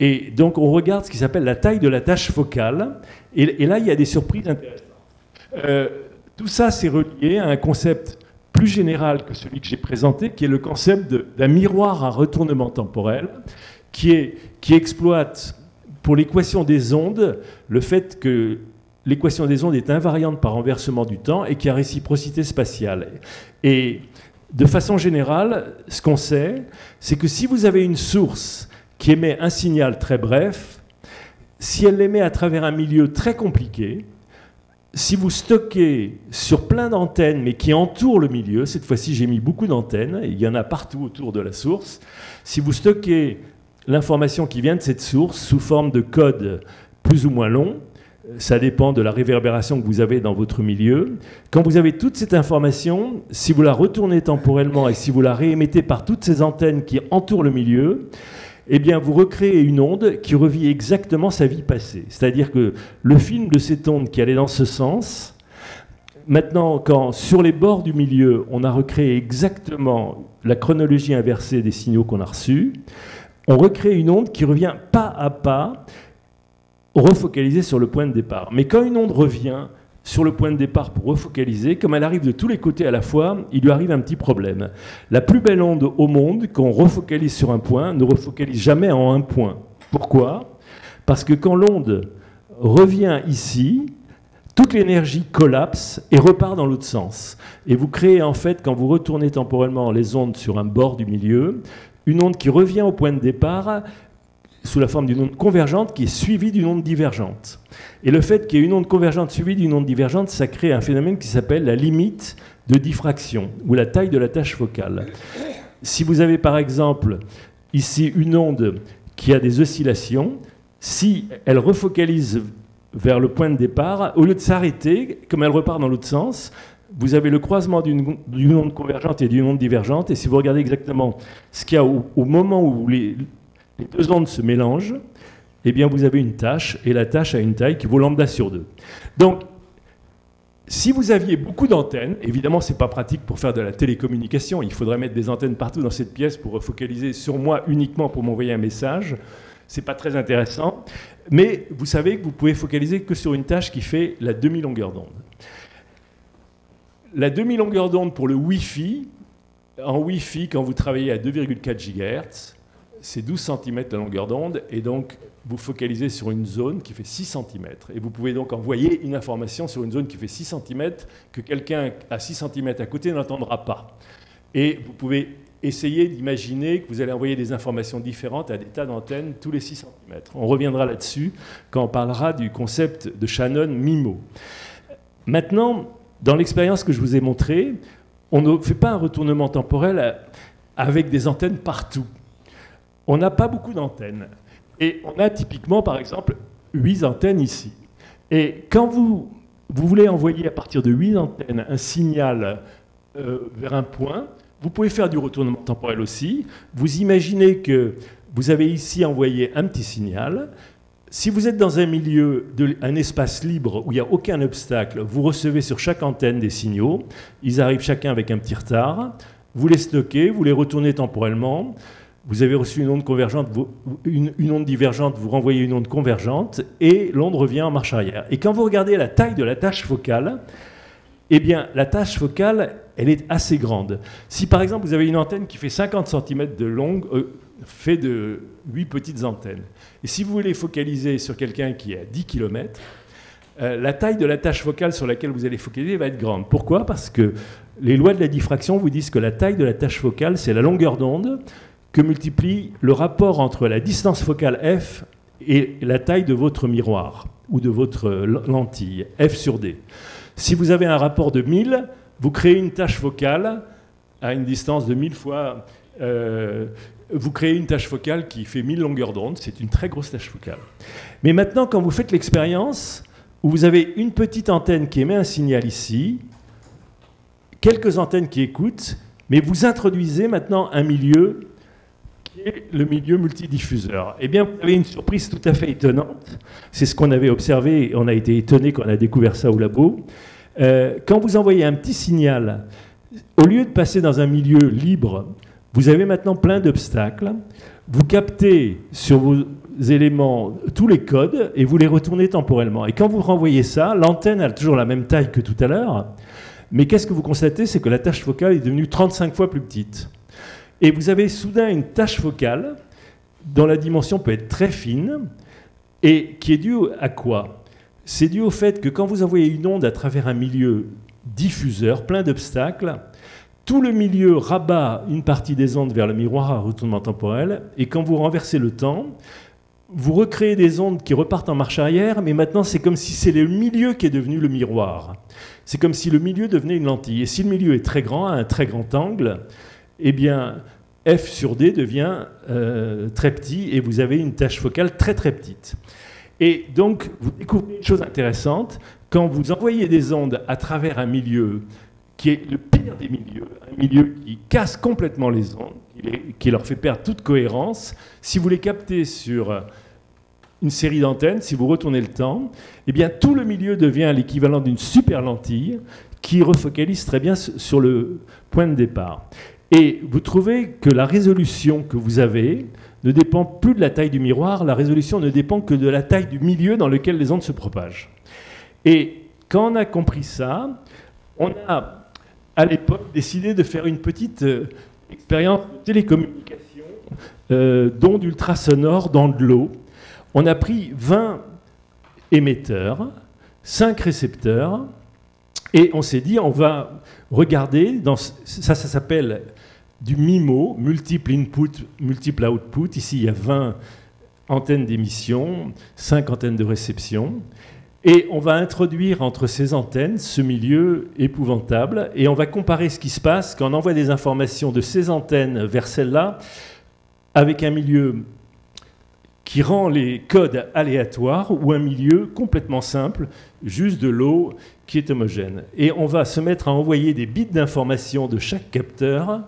Et donc on regarde ce qui s'appelle la taille de la tâche focale, et là il y a des surprises intéressantes. Tout ça c'est relié à un concept plus général que celui que j'ai présenté, qui est le concept d'un miroir à retournement temporel, qui exploite pour l'équation des ondes le fait que l'équation des ondes est invariante par renversement du temps et qui a réciprocité spatiale. Et de façon générale, ce qu'on sait, c'est que si vous avez une source qui émet un signal très bref, si elle l'émet à travers un milieu très compliqué, si vous stockez sur plein d'antennes mais qui entourent le milieu, cette fois-ci j'ai mis beaucoup d'antennes, il y en a partout autour de la source, si vous stockez l'information qui vient de cette source sous forme de code plus ou moins long, ça dépend de la réverbération que vous avez dans votre milieu. Quand vous avez toute cette information, si vous la retournez temporellement et si vous la réémettez par toutes ces antennes qui entourent le milieu, eh bien vous recréez une onde qui revit exactement sa vie passée. C'est-à-dire que le film de cette onde qui allait dans ce sens, maintenant, quand sur les bords du milieu, on a recréé exactement la chronologie inversée des signaux qu'on a reçus, on recrée une onde qui revient pas à pas, refocaliser sur le point de départ. Mais quand une onde revient sur le point de départ pour refocaliser, comme elle arrive de tous les côtés à la fois, il lui arrive un petit problème. La plus belle onde au monde, quand on refocalise sur un point, ne refocalise jamais en un point. Pourquoi? Parce que quand l'onde revient ici, toute l'énergie collapse et repart dans l'autre sens. Et vous créez en fait, quand vous retournez temporellement les ondes sur un bord du milieu, une onde qui revient au point de départ sous la forme d'une onde convergente qui est suivie d'une onde divergente. Et le fait qu'il y ait une onde convergente suivie d'une onde divergente, ça crée un phénomène qui s'appelle la limite de diffraction, ou la taille de la tâche focale. Si vous avez par exemple ici une onde qui a des oscillations, si elle refocalise vers le point de départ, au lieu de s'arrêter, comme elle repart dans l'autre sens, vous avez le croisement d'une onde convergente et d'une onde divergente, et si vous regardez exactement ce qu'il y a au moment où les deux ondes se mélangent, eh bien vous avez une tâche, et la tâche a une taille qui vaut lambda sur 2. Donc, si vous aviez beaucoup d'antennes, évidemment ce n'est pas pratique pour faire de la télécommunication, il faudrait mettre des antennes partout dans cette pièce pour focaliser sur moi uniquement pour m'envoyer un message, ce n'est pas très intéressant, mais vous savez que vous pouvez focaliser que sur une tâche qui fait la demi-longueur d'onde. La demi-longueur d'onde pour le Wi-Fi, en Wi-Fi, quand vous travaillez à 2,4 GHz, c'est 12 cm de longueur d'onde, et donc vous focalisez sur une zone qui fait 6 cm. Et vous pouvez donc envoyer une information sur une zone qui fait 6 cm que quelqu'un à 6 cm à côté n'entendra pas. Et vous pouvez essayez d'imaginer que vous allez envoyer des informations différentes à des tas d'antennes tous les 6 cm. On reviendra là-dessus quand on parlera du concept de Shannon MIMO. Maintenant, dans l'expérience que je vous ai montrée, on ne fait pas un retournement temporel avec des antennes partout. On n'a pas beaucoup d'antennes. Et on a typiquement, par exemple, 8 antennes ici. Et quand vous voulez envoyer à partir de 8 antennes un signal vers un point, vous pouvez faire du retournement temporel aussi. Vous imaginez que vous avez ici envoyé un petit signal. Si vous êtes dans un milieu, un espace libre où il n'y a aucun obstacle, vous recevez sur chaque antenne des signaux. Ils arrivent chacun avec un petit retard. Vous les stockez, vous les retournez temporellement. Vous avez reçu une onde convergente, une onde divergente, vous renvoyez une onde convergente et l'onde revient en marche arrière. Et quand vous regardez la taille de la tâche focale, eh bien, la tâche focale, elle est assez grande. Si par exemple vous avez une antenne qui fait 50 cm de longue, fait de 8 petites antennes, et si vous voulez focaliser sur quelqu'un qui est à 10 km, la taille de la tâche focale sur laquelle vous allez focaliser va être grande. Pourquoi? Parce que les lois de la diffraction vous disent que la taille de la tâche focale, c'est la longueur d'onde que multiplie le rapport entre la distance focale f et la taille de votre miroir ou de votre lentille, f sur d. Si vous avez un rapport de 1000, vous créez une tâche focale à une distance de 1000 fois... vous créez une tâche focale qui fait 1000 longueurs d'onde, c'est une très grosse tâche focale. Mais maintenant, quand vous faites l'expérience, où vous avez une petite antenne qui émet un signal ici, quelques antennes qui écoutent, mais vous introduisez maintenant un milieu qui est le milieu multidiffuseur. Eh bien, vous avez une surprise tout à fait étonnante. C'est ce qu'on avait observé, et on a été étonné quand on a découvert ça au labo. Quand vous envoyez un petit signal, au lieu de passer dans un milieu libre, vous avez maintenant plein d'obstacles. Vous captez sur vos éléments tous les codes et vous les retournez temporellement. Et quand vous renvoyez ça, l'antenne a toujours la même taille que tout à l'heure. Mais qu'est-ce que vous constatez? C'est que la tâche focale est devenue 35 fois plus petite. Et vous avez soudain une tâche focale dont la dimension peut être très fine et qui est due à quoi? C'est dû au fait que quand vous envoyez une onde à travers un milieu diffuseur, plein d'obstacles, tout le milieu rabat une partie des ondes vers le miroir à retournement temporel, et quand vous renversez le temps, vous recréez des ondes qui repartent en marche arrière, mais maintenant c'est comme si c'est le milieu qui est devenu le miroir. C'est comme si le milieu devenait une lentille. Et si le milieu est très grand, à un très grand angle, eh bien f sur d devient très petit, et vous avez une tâche focale très très petite. Et donc, vous découvrez une chose intéressante, quand vous envoyez des ondes à travers un milieu qui est le pire des milieux, un milieu qui casse complètement les ondes, qui leur fait perdre toute cohérence, si vous les captez sur une série d'antennes, si vous retournez le temps, eh bien tout le milieu devient l'équivalent d'une super lentille qui refocalise très bien sur le point de départ. Et vous trouvez que la résolution que vous avez ne dépend plus de la taille du miroir, la résolution ne dépend que de la taille du milieu dans lequel les ondes se propagent. Et quand on a compris ça, on a à l'époque décidé de faire une petite expérience de télécommunication d'ondes ultrasonores dans de l'eau. On a pris 20 émetteurs, 5 récepteurs, et on s'est dit on va regarder, ça s'appelle du MIMO, multiple input, multiple output. Ici, il y a 20 antennes d'émission, 5 antennes de réception. Et on va introduire entre ces antennes ce milieu épouvantable. Et on va comparer ce qui se passe quand on envoie des informations de ces antennes vers celle-là, avec un milieu qui rend les codes aléatoires ou un milieu complètement simple, juste de l'eau qui est homogène. Et on va se mettre à envoyer des bits d'informations de chaque capteur.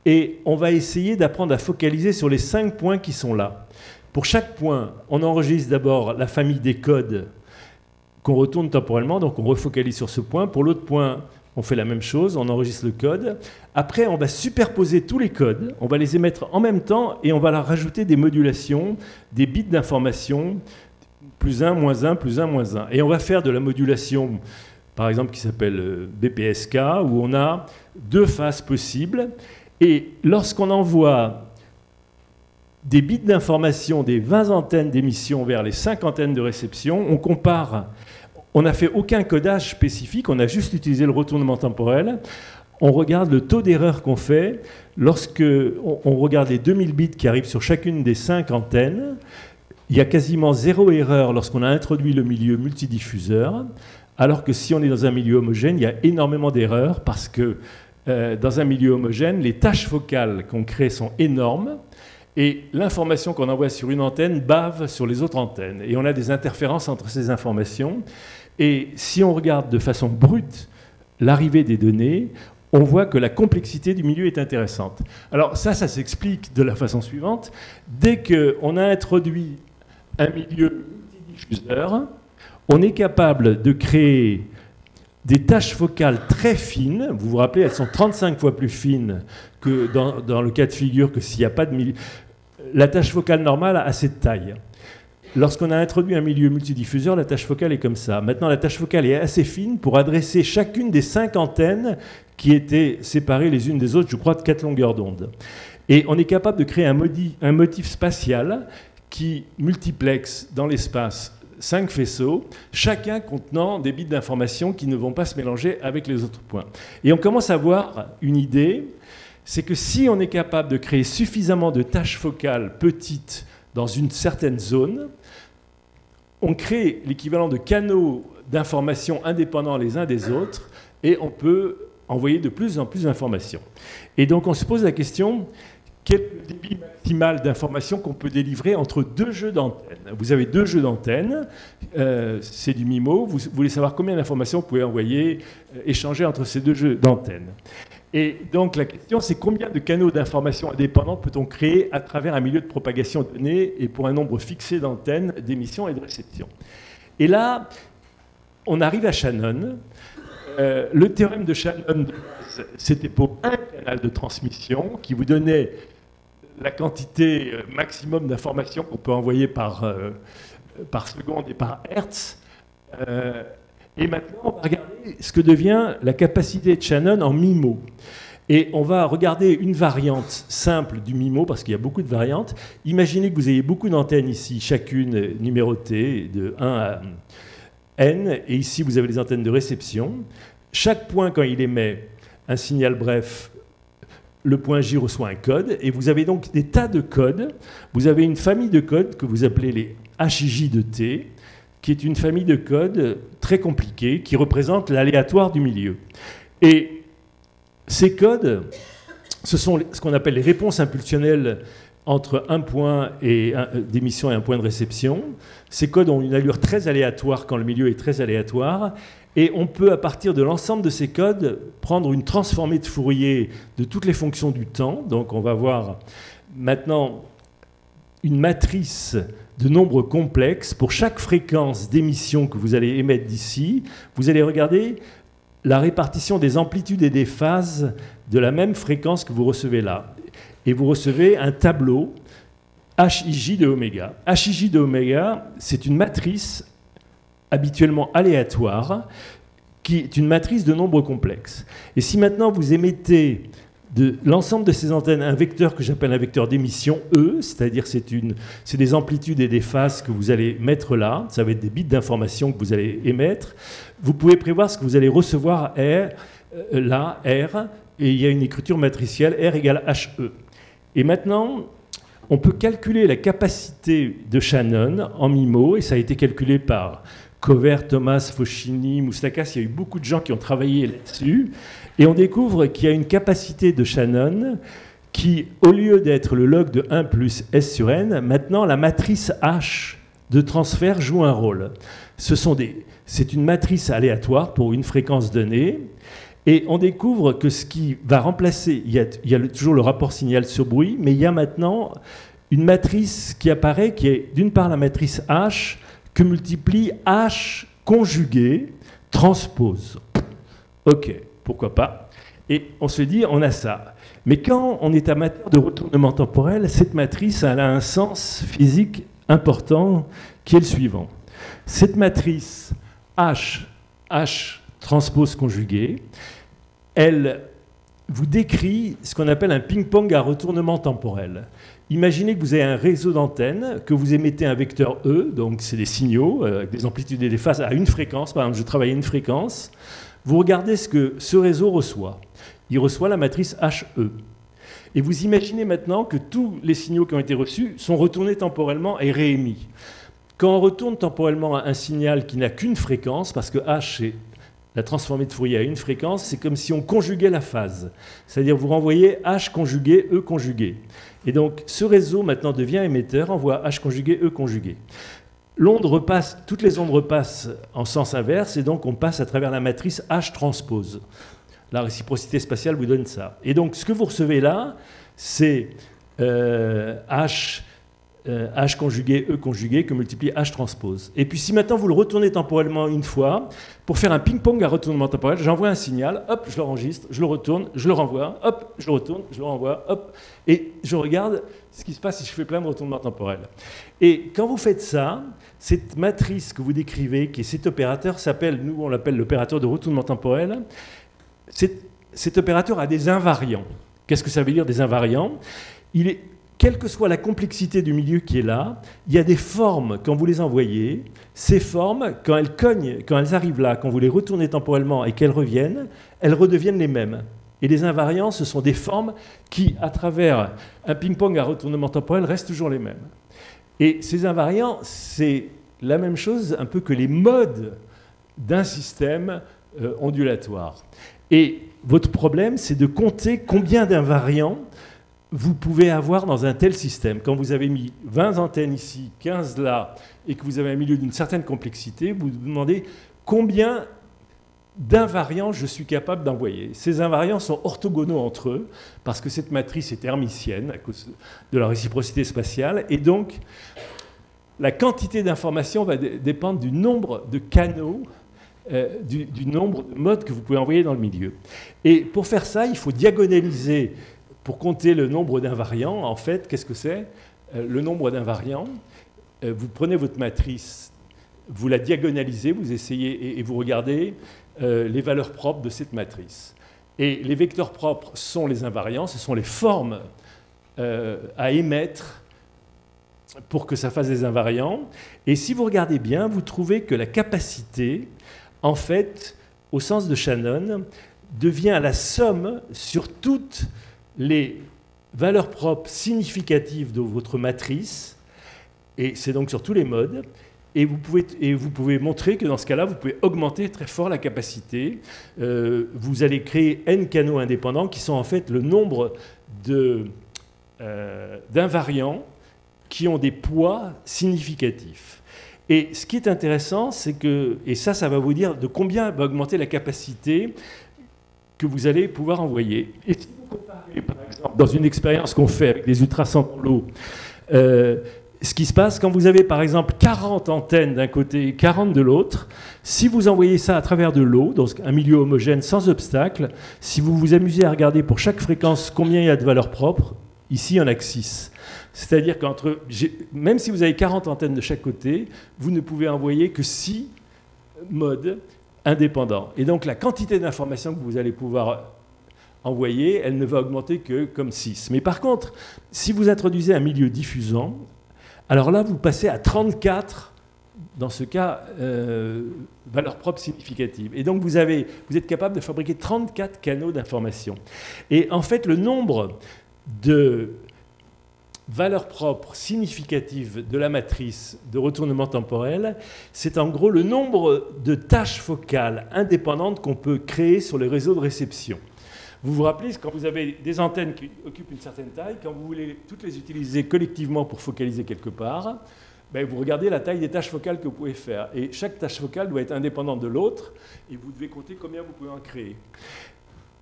Et on va essayer d'apprendre à focaliser sur les 5 points qui sont là. Pour chaque point, on enregistre d'abord la famille des codes qu'on retourne temporellement, donc on refocalise sur ce point. Pour l'autre point, on fait la même chose, on enregistre le code. Après, on va superposer tous les codes, on va les émettre en même temps et on va leur rajouter des modulations, des bits d'information, plus 1, moins 1, plus 1, moins 1. Et on va faire de la modulation, par exemple, qui s'appelle BPSK, où on a 2 phases possibles. Et lorsqu'on envoie des bits d'information des 20 antennes d'émission vers les 5 antennes de réception, on compare, on n'a fait aucun codage spécifique, on a juste utilisé le retournement temporel, on regarde le taux d'erreur qu'on fait lorsque on regarde les 2000 bits qui arrivent sur chacune des 5 antennes. Il y a quasiment 0 erreur lorsqu'on a introduit le milieu multidiffuseur, alors que si on est dans un milieu homogène, il y a énormément d'erreurs parce que dans un milieu homogène, les tâches focales qu'on crée sont énormes et l'information qu'on envoie sur une antenne bave sur les autres antennes. Et on a des interférences entre ces informations. Et si on regarde de façon brute l'arrivée des données, on voit que la complexité du milieu est intéressante. Alors ça s'explique de la façon suivante. Dès qu'on a introduit un milieu multidiffuseur, on est capable de créer des tâches focales très fines. Vous vous rappelez, elles sont 35 fois plus fines que dans le cas de figure que s'il n'y a pas de milieu. La tâche focale normale a cette taille. Lorsqu'on a introduit un milieu multidiffuseur, la tâche focale est comme ça. Maintenant, la tâche focale est assez fine pour adresser chacune des 5 antennes qui étaient séparées les unes des autres, je crois, de 4 longueurs d'onde. Et on est capable de créer un motif spatial qui multiplexe dans l'espace 5 faisceaux, chacun contenant des bits d'information qui ne vont pas se mélanger avec les autres points. Et on commence à avoir une idée, c'est que si on est capable de créer suffisamment de tâches focales petites dans une certaine zone, on crée l'équivalent de canaux d'information indépendants les uns des autres et on peut envoyer de plus en plus d'informations. Et donc on se pose la question, quel est le débit maximal d'informations qu'on peut délivrer entre 2 jeux d'antennes? Vous avez 2 jeux d'antennes, c'est du MIMO, vous voulez savoir combien d'informations vous pouvez envoyer, échanger entre ces 2 jeux d'antennes. Et donc la question, c'est combien de canaux d'information indépendants peut-on créer à travers un milieu de propagation donné et pour un nombre fixé d'antennes, d'émission et de réception. Et là, on arrive à Shannon. Le théorème de Shannon, c'était pour un canal de transmission qui vous donnait la quantité maximum d'informations qu'on peut envoyer par seconde et par hertz. Et maintenant, on va regarder ce que devient la capacité de Shannon en MIMO. Et on va regarder une variante simple du MIMO, parce qu'il y a beaucoup de variantes. Imaginez que vous ayez beaucoup d'antennes ici, chacune numérotée de 1 à n, et ici vous avez les antennes de réception. Chaque point, quand il émet un signal bref, le point J reçoit un code, et vous avez donc des tas de codes. Vous avez une famille de codes que vous appelez les HJ de T, qui est une famille de codes très compliquée, qui représente l'aléatoire du milieu. Et ces codes, ce sont ce qu'on appelle les réponses impulsionnelles entre un point d'émission et un point de réception. Ces codes ont une allure très aléatoire quand le milieu est très aléatoire, et on peut, à partir de l'ensemble de ces codes, prendre une transformée de Fourier de toutes les fonctions du temps. Donc on va voir maintenant une matrice de nombres complexes. Pour chaque fréquence d'émission que vous allez émettre d'ici, vous allez regarder la répartition des amplitudes et des phases de la même fréquence que vous recevez là. Et vous recevez un tableau HIJ de oméga. HIJ de oméga, c'est une matrice habituellement aléatoire, qui est une matrice de nombres complexes. Et si maintenant vous émettez de l'ensemble de ces antennes un vecteur que j'appelle un vecteur d'émission E, c'est-à-dire c'est des amplitudes et des phases que vous allez mettre là, ça va être des bits d'information que vous allez émettre, vous pouvez prévoir ce que vous allez recevoir R, là, R, et il y a une écriture matricielle, R égale HE. Et maintenant, on peut calculer la capacité de Shannon en MIMO, et ça a été calculé par Covert, Thomas, Foschini, Moustakas, il y a eu beaucoup de gens qui ont travaillé là-dessus, et on découvre qu'il y a une capacité de Shannon qui, au lieu d'être le log de 1 plus S sur N, maintenant la matrice H de transfert joue un rôle. C'est une matrice aléatoire pour une fréquence donnée, et on découvre que ce qui va remplacer, il y a toujours le rapport signal sur bruit, mais il y a maintenant une matrice qui apparaît, qui est d'une part la matrice H, que multiplie H conjugué transpose. Ok, pourquoi pas. Et on se dit, on a ça. Mais quand on est amateur de retournement temporel, cette matrice elle a un sens physique important qui est le suivant. Cette matrice H transpose conjugué, elle vous décrit ce qu'on appelle un ping-pong à retournement temporel. Imaginez que vous avez un réseau d'antennes, que vous émettez un vecteur E, donc c'est des signaux avec des amplitudes et des phases à une fréquence. Par exemple, je travaille à une fréquence. Vous regardez ce que ce réseau reçoit. il reçoit la matrice HE. Et vous imaginez maintenant que tous les signaux qui ont été reçus sont retournés temporellement et réémis. Quand on retourne temporellement un signal qui n'a qu'une fréquence, parce que H, c'est la transformée de Fourier à une fréquence, c'est comme si on conjuguait la phase. C'est-à-dire vous renvoyez H conjugué, E conjugué. Et donc ce réseau maintenant devient émetteur, envoie H conjugué, E conjugué. L'onde repasse, toutes les ondes repassent en sens inverse, et donc on passe à travers la matrice H transpose. La réciprocité spatiale vous donne ça. Et donc ce que vous recevez là, c'est H conjugué, E conjugué, que multiplie H transpose. Et puis si maintenant vous le retournez temporellement une fois, pour faire un ping-pong à retournement temporel, j'envoie un signal, hop, je l'enregistre, je le retourne, je le renvoie, hop, je le retourne, je le renvoie, hop, et je regarde ce qui se passe si je fais plein de retournements temporels. Et quand vous faites ça, cette matrice que vous décrivez, qui est cet opérateur, s'appelle, nous on l'appelle l'opérateur de retournement temporel. Cet opérateur a des invariants. Qu'est-ce que ça veut dire, des invariants? Quelle que soit la complexité du milieu qui est là, il y a des formes, quand vous les envoyez, ces formes, quand elles cognent, quand elles arrivent là, quand vous les retournez temporellement et qu'elles reviennent, elles redeviennent les mêmes. Et les invariants, ce sont des formes qui, à travers un ping-pong à retournement temporel, restent toujours les mêmes. Et ces invariants, c'est la même chose un peu que les modes d'un système ondulatoire. Et votre problème, c'est de compter combien d'invariants vous pouvez avoir dans un tel système. Quand vous avez mis 20 antennes ici, 15 là, et que vous avez un milieu d'une certaine complexité, vous vous demandez combien d'invariants je suis capable d'envoyer. Ces invariants sont orthogonaux entre eux, parce que cette matrice est hermitienne à cause de la réciprocité spatiale, et donc la quantité d'informations va dépendre du nombre de canaux, du nombre de modes que vous pouvez envoyer dans le milieu. Et pour faire ça, il faut diagonaliser. Pour compter le nombre d'invariants, en fait, qu'est-ce que c'est? Le nombre d'invariants, vous prenez votre matrice, vous la diagonalisez, vous essayez et vous regardez les valeurs propres de cette matrice. Et les vecteurs propres sont les invariants, ce sont les formes à émettre pour que ça fasse des invariants. Et si vous regardez bien, vous trouvez que la capacité, en fait, au sens de Shannon, devient la somme sur toutes les valeurs propres significatives de votre matrice, et c'est donc sur tous les modes, et vous pouvez montrer que dans ce cas-là, vous pouvez augmenter très fort la capacité. Vous allez créer n canaux indépendants qui sont en fait le nombre d'invariants qui ont des poids significatifs. Et ce qui est intéressant, c'est que, et ça va vous dire de combien va augmenter la capacité que vous allez pouvoir envoyer. Et si vous comparez, par exemple, dans une expérience qu'on fait avec des ultrasons dans l'eau, ce qui se passe quand vous avez, par exemple, 40 antennes d'un côté et 40 de l'autre, si vous envoyez ça à travers de l'eau, dans un milieu homogène sans obstacle, si vous vous amusez à regarder pour chaque fréquence combien il y a de valeurs propres, ici, il y en a que 6. C'est-à-dire même si vous avez 40 antennes de chaque côté, vous ne pouvez envoyer que 6 modes indépendants. Et donc la quantité d'informations que vous allez pouvoir envoyer, elle ne va augmenter que comme 6. Mais par contre, si vous introduisez un milieu diffusant, alors là, vous passez à 34, dans ce cas, valeurs propres significatives. Et donc vous êtes capable de fabriquer 34 canaux d'information. Et en fait, le nombre de valeurs propres significatives de la matrice de retournement temporel, c'est en gros le nombre de tâches focales indépendantes qu'on peut créer sur les réseaux de réception. Vous vous rappelez, quand vous avez des antennes qui occupent une certaine taille, quand vous voulez toutes les utiliser collectivement pour focaliser quelque part, vous regardez la taille des tâches focales que vous pouvez faire. Et chaque tâche focale doit être indépendante de l'autre, et vous devez compter combien vous pouvez en créer.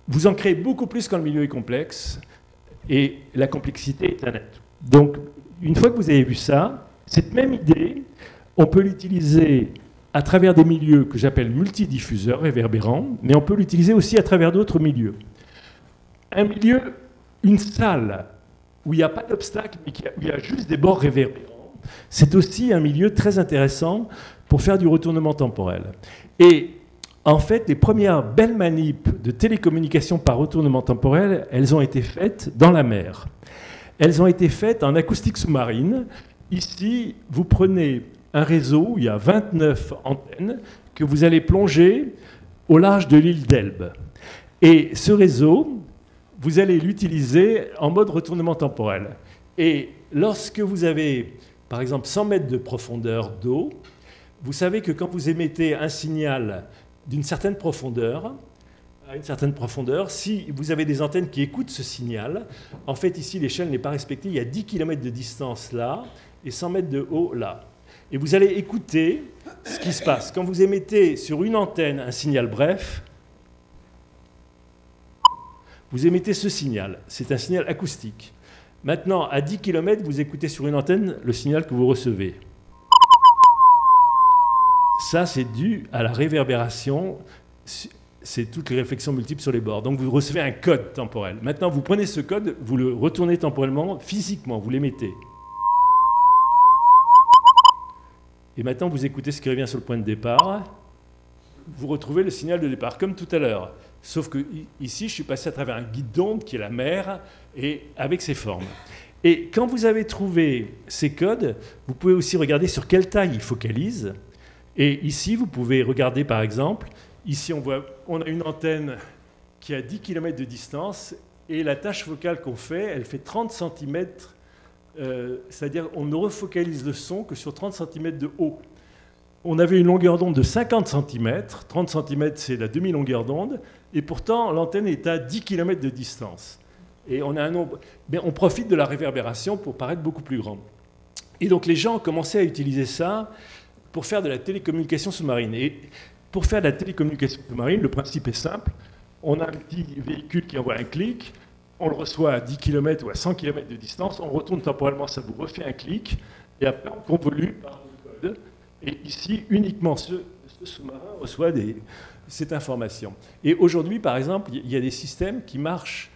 Vous en créez beaucoup plus quand le milieu est complexe, et la complexité est un atout. Donc, une fois que vous avez vu ça, cette même idée, on peut l'utiliser à travers des milieux que j'appelle multidiffuseurs réverbérants, mais on peut l'utiliser aussi à travers d'autres milieux. Un milieu, une salle, où il n'y a pas d'obstacle, mais où il y a juste des bords réverbérants, c'est aussi un milieu très intéressant pour faire du retournement temporel. Et en fait, les premières belles manips de télécommunication par retournement temporel, elles ont été faites dans la mer. Elles ont été faites en acoustique sous-marine. Ici, vous prenez un réseau où il y a 29 antennes que vous allez plonger au large de l'île d'Elbe. Et ce réseau, vous allez l'utiliser en mode retournement temporel. Et lorsque vous avez, par exemple, 100 mètres de profondeur d'eau, vous savez que quand vous émettez un signal d'une certaine profondeur, à une certaine profondeur, si vous avez des antennes qui écoutent ce signal, en fait, ici, l'échelle n'est pas respectée, il y a 10 km de distance là, et 100 mètres de haut là. Et vous allez écouter ce qui se passe. Quand vous émettez sur une antenne un signal bref, vous émettez ce signal. C'est un signal acoustique. Maintenant, à 10 km, vous écoutez sur une antenne le signal que vous recevez. Ça, c'est dû à la réverbération. C'est toutes les réflexions multiples sur les bords. Donc, vous recevez un code temporel. Maintenant, vous prenez ce code, vous le retournez temporellement, physiquement, vous l'émettez. Et maintenant, vous écoutez ce qui revient sur le point de départ. Vous retrouvez le signal de départ, comme tout à l'heure. Sauf que ici, je suis passé à travers un guide d'onde qui est la mer, et avec ses formes. Et quand vous avez trouvé ces codes, vous pouvez aussi regarder sur quelle taille ils focalisent. Et ici, vous pouvez regarder, par exemple, ici, on a une antenne qui a 10 km de distance, et la tâche focale qu'on fait, elle fait 30 cm, c'est-à-dire on ne refocalise le son que sur 30 cm de haut. On avait une longueur d'onde de 50 cm, 30 cm c'est la demi-longueur d'onde, et pourtant l'antenne est à 10 km de distance. Et on a un nombre, mais on profite de la réverbération pour paraître beaucoup plus grand. Et donc les gens ont commencé à utiliser ça pour faire de la télécommunication sous-marine. Et pour faire de la télécommunication sous-marine, le principe est simple. On a un petit véhicule qui envoie un clic, on le reçoit à 10 km ou à 100 km de distance, on retourne temporellement, ça vous refait un clic, et après on convolue par le code. Et ici, uniquement ce sous-marin reçoit cette information. Et aujourd'hui, par exemple, il y a des systèmes qui marchent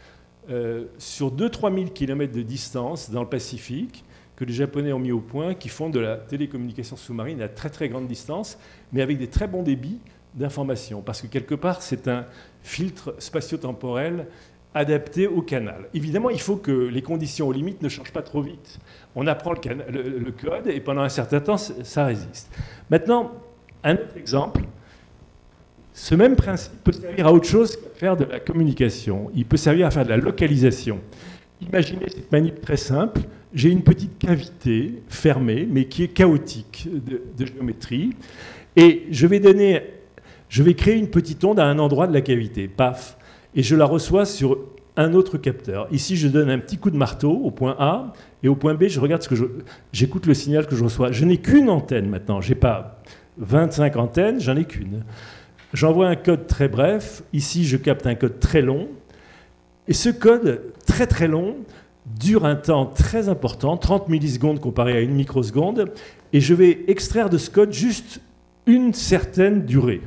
sur 2-3 000 km de distance dans le Pacifique, que les Japonais ont mis au point, qui font de la télécommunication sous-marine à très très grande distance, mais avec des très bons débits d'information. Parce que quelque part, c'est un filtre spatio-temporel adapté au canal. Évidemment, il faut que les conditions aux limites ne changent pas trop vite. On apprend le code et pendant un certain temps, ça résiste. Maintenant, un autre exemple. Ce même principe peut servir à autre chose qu'à faire de la communication. Il peut servir à faire de la localisation. Imaginez cette manip très simple. J'ai une petite cavité fermée, mais qui est chaotique de géométrie. Et je vais créer une petite onde à un endroit de la cavité. Paf. Et je la reçois sur un autre capteur. Ici, je donne un petit coup de marteau au point A, et au point B, je regarde j'écoute le signal que je reçois. Je n'ai qu'une antenne maintenant. Je n'ai pas 25 antennes, j'en ai qu'une. J'envoie un code très bref. Ici, je capte un code très long. Et ce code très très long dure un temps très important, 30 millisecondes comparé à une microseconde. Et je vais extraire de ce code juste une certaine durée.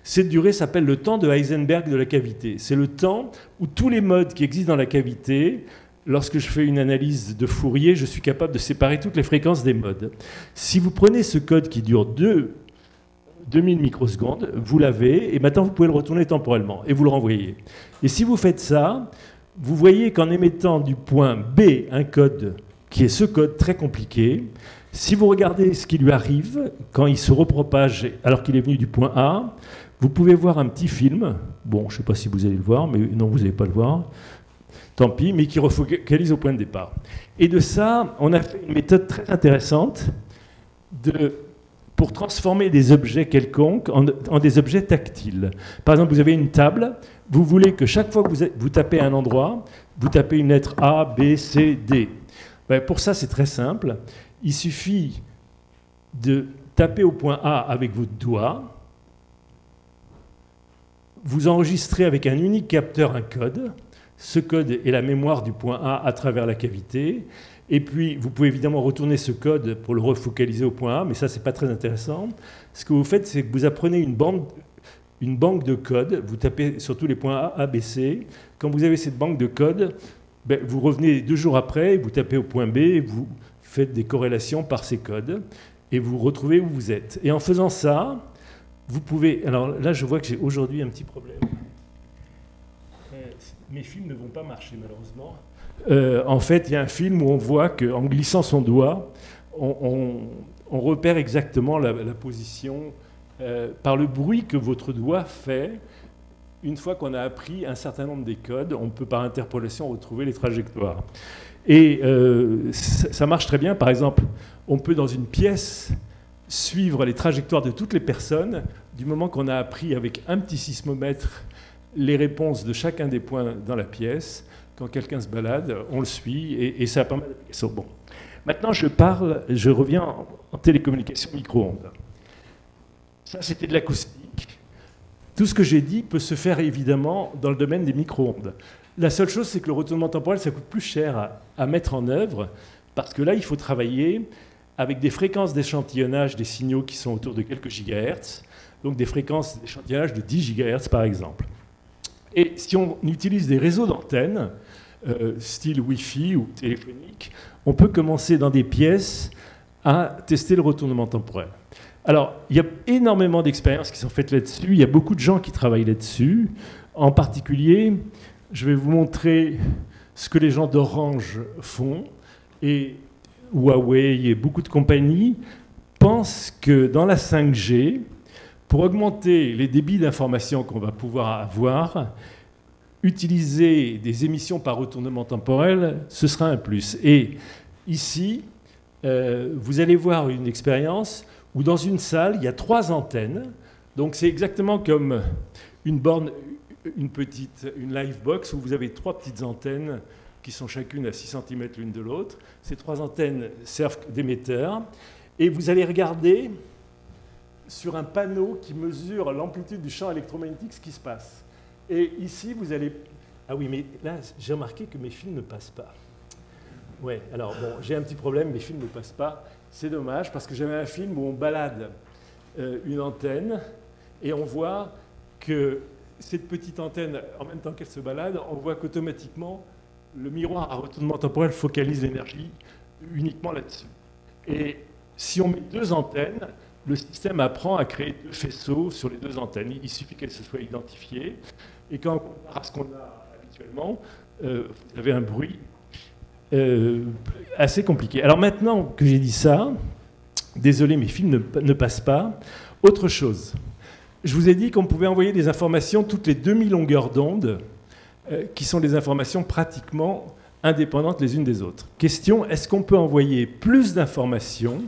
Cette durée s'appelle le temps de Heisenberg de la cavité. C'est le temps où tous les modes qui existent dans la cavité, lorsque je fais une analyse de Fourier, je suis capable de séparer toutes les fréquences des modes. Si vous prenez ce code qui dure 2000 microsecondes, vous l'avez, et maintenant vous pouvez le retourner temporellement, et vous le renvoyez. Et si vous faites ça, vous voyez qu'en émettant du point B un code qui est ce code très compliqué, si vous regardez ce qui lui arrive quand il se repropage alors qu'il est venu du point A, vous pouvez voir un petit film, bon, je ne sais pas si vous allez le voir, mais non, vous n'allez pas le voir, tant pis, mais qui refocalise au point de départ. Et de ça, on a fait une méthode très intéressante pour transformer des objets quelconques en des objets tactiles. Par exemple, vous avez une table, vous voulez que chaque fois que vous tapez un endroit, vous tapez une lettre A, B, C, D. Ben, pour ça, c'est très simple. Il suffit de taper au point A avec votre doigt, vous enregistrez avec un unique capteur un code, ce code est la mémoire du point A à travers la cavité, et puis vous pouvez évidemment retourner ce code pour le refocaliser au point A, mais ça c'est pas très intéressant. Ce que vous faites, c'est que vous apprenez une banque de codes, vous tapez sur tous les points A, A, B, C. Quand vous avez cette banque de codes, ben, vous revenez 2 jours après, vous tapez au point B, et vous faites des corrélations par ces codes, et vous retrouvez où vous êtes. Et en faisant ça, vous pouvez... Alors là, je vois que j'ai aujourd'hui un petit problème. Mes films ne vont pas marcher, malheureusement. En fait, il y a un film où on voit qu'en glissant son doigt, on repère exactement la position par le bruit que votre doigt fait une fois qu'on a appris un certain nombre des codes, on peut par interpolation retrouver les trajectoires. Et ça marche très bien. Par exemple, on peut dans une pièce suivre les trajectoires de toutes les personnes du moment qu'on a appris avec un petit sismomètre les réponses de chacun des points dans la pièce. Quand quelqu'un se balade, on le suit et ça a pas mal d'applications. Bon. Maintenant, je reviens en télécommunication micro-ondes. Ça, c'était de l'acoustique. Tout ce que j'ai dit peut se faire évidemment dans le domaine des micro-ondes. La seule chose, c'est que le retournement temporel, ça coûte plus cher à mettre en œuvre, parce que là, il faut travailler avec des fréquences d'échantillonnage des signaux qui sont autour de quelques gigahertz, donc des fréquences d'échantillonnage de 10 gigahertz par exemple. Et si on utilise des réseaux d'antennes, style Wi-Fi ou téléphonique, on peut commencer dans des pièces à tester le retournement temporel. Alors, il y a énormément d'expériences qui sont faites là-dessus, il y a beaucoup de gens qui travaillent là-dessus. En particulier, je vais vous montrer ce que les gens d'Orange font, et Huawei et beaucoup de compagnies pensent que dans la 5G, pour augmenter les débits d'information qu'on va pouvoir avoir, utiliser des émissions par retournement temporel, ce sera un plus. Et ici, vous allez voir une expérience où dans une salle, il y a 3 antennes. Donc c'est exactement comme une borne, une live box où vous avez 3 petites antennes qui sont chacune à 6 cm l'une de l'autre. Ces 3 antennes servent d'émetteurs. Et vous allez regarder sur un panneau qui mesure l'amplitude du champ électromagnétique ce qui se passe. Et ici, vous allez... Ah oui, mais là, j'ai remarqué que mes fils ne passent pas. Ouais, alors bon, j'ai un petit problème, mes fils ne passent pas. C'est dommage, parce que j'avais un film où on balade une antenne et on voit que cette petite antenne, en même temps qu'elle se balade, on voit qu'automatiquement, le miroir à retournement temporel focalise l'énergie uniquement là-dessus. Et si on met 2 antennes, le système apprend à créer 2 faisceaux sur les 2 antennes. Il suffit qu'elles se soient identifiées. Et quand on compare à ce qu'on a habituellement, vous avez un bruit assez compliqué. Alors maintenant que j'ai dit ça, désolé, mes films ne passent pas. Autre chose. Je vous ai dit qu'on pouvait envoyer des informations toutes les demi-longueurs d'onde, qui sont des informations pratiquement indépendantes les unes des autres. Question, est-ce qu'on peut envoyer plus d'informations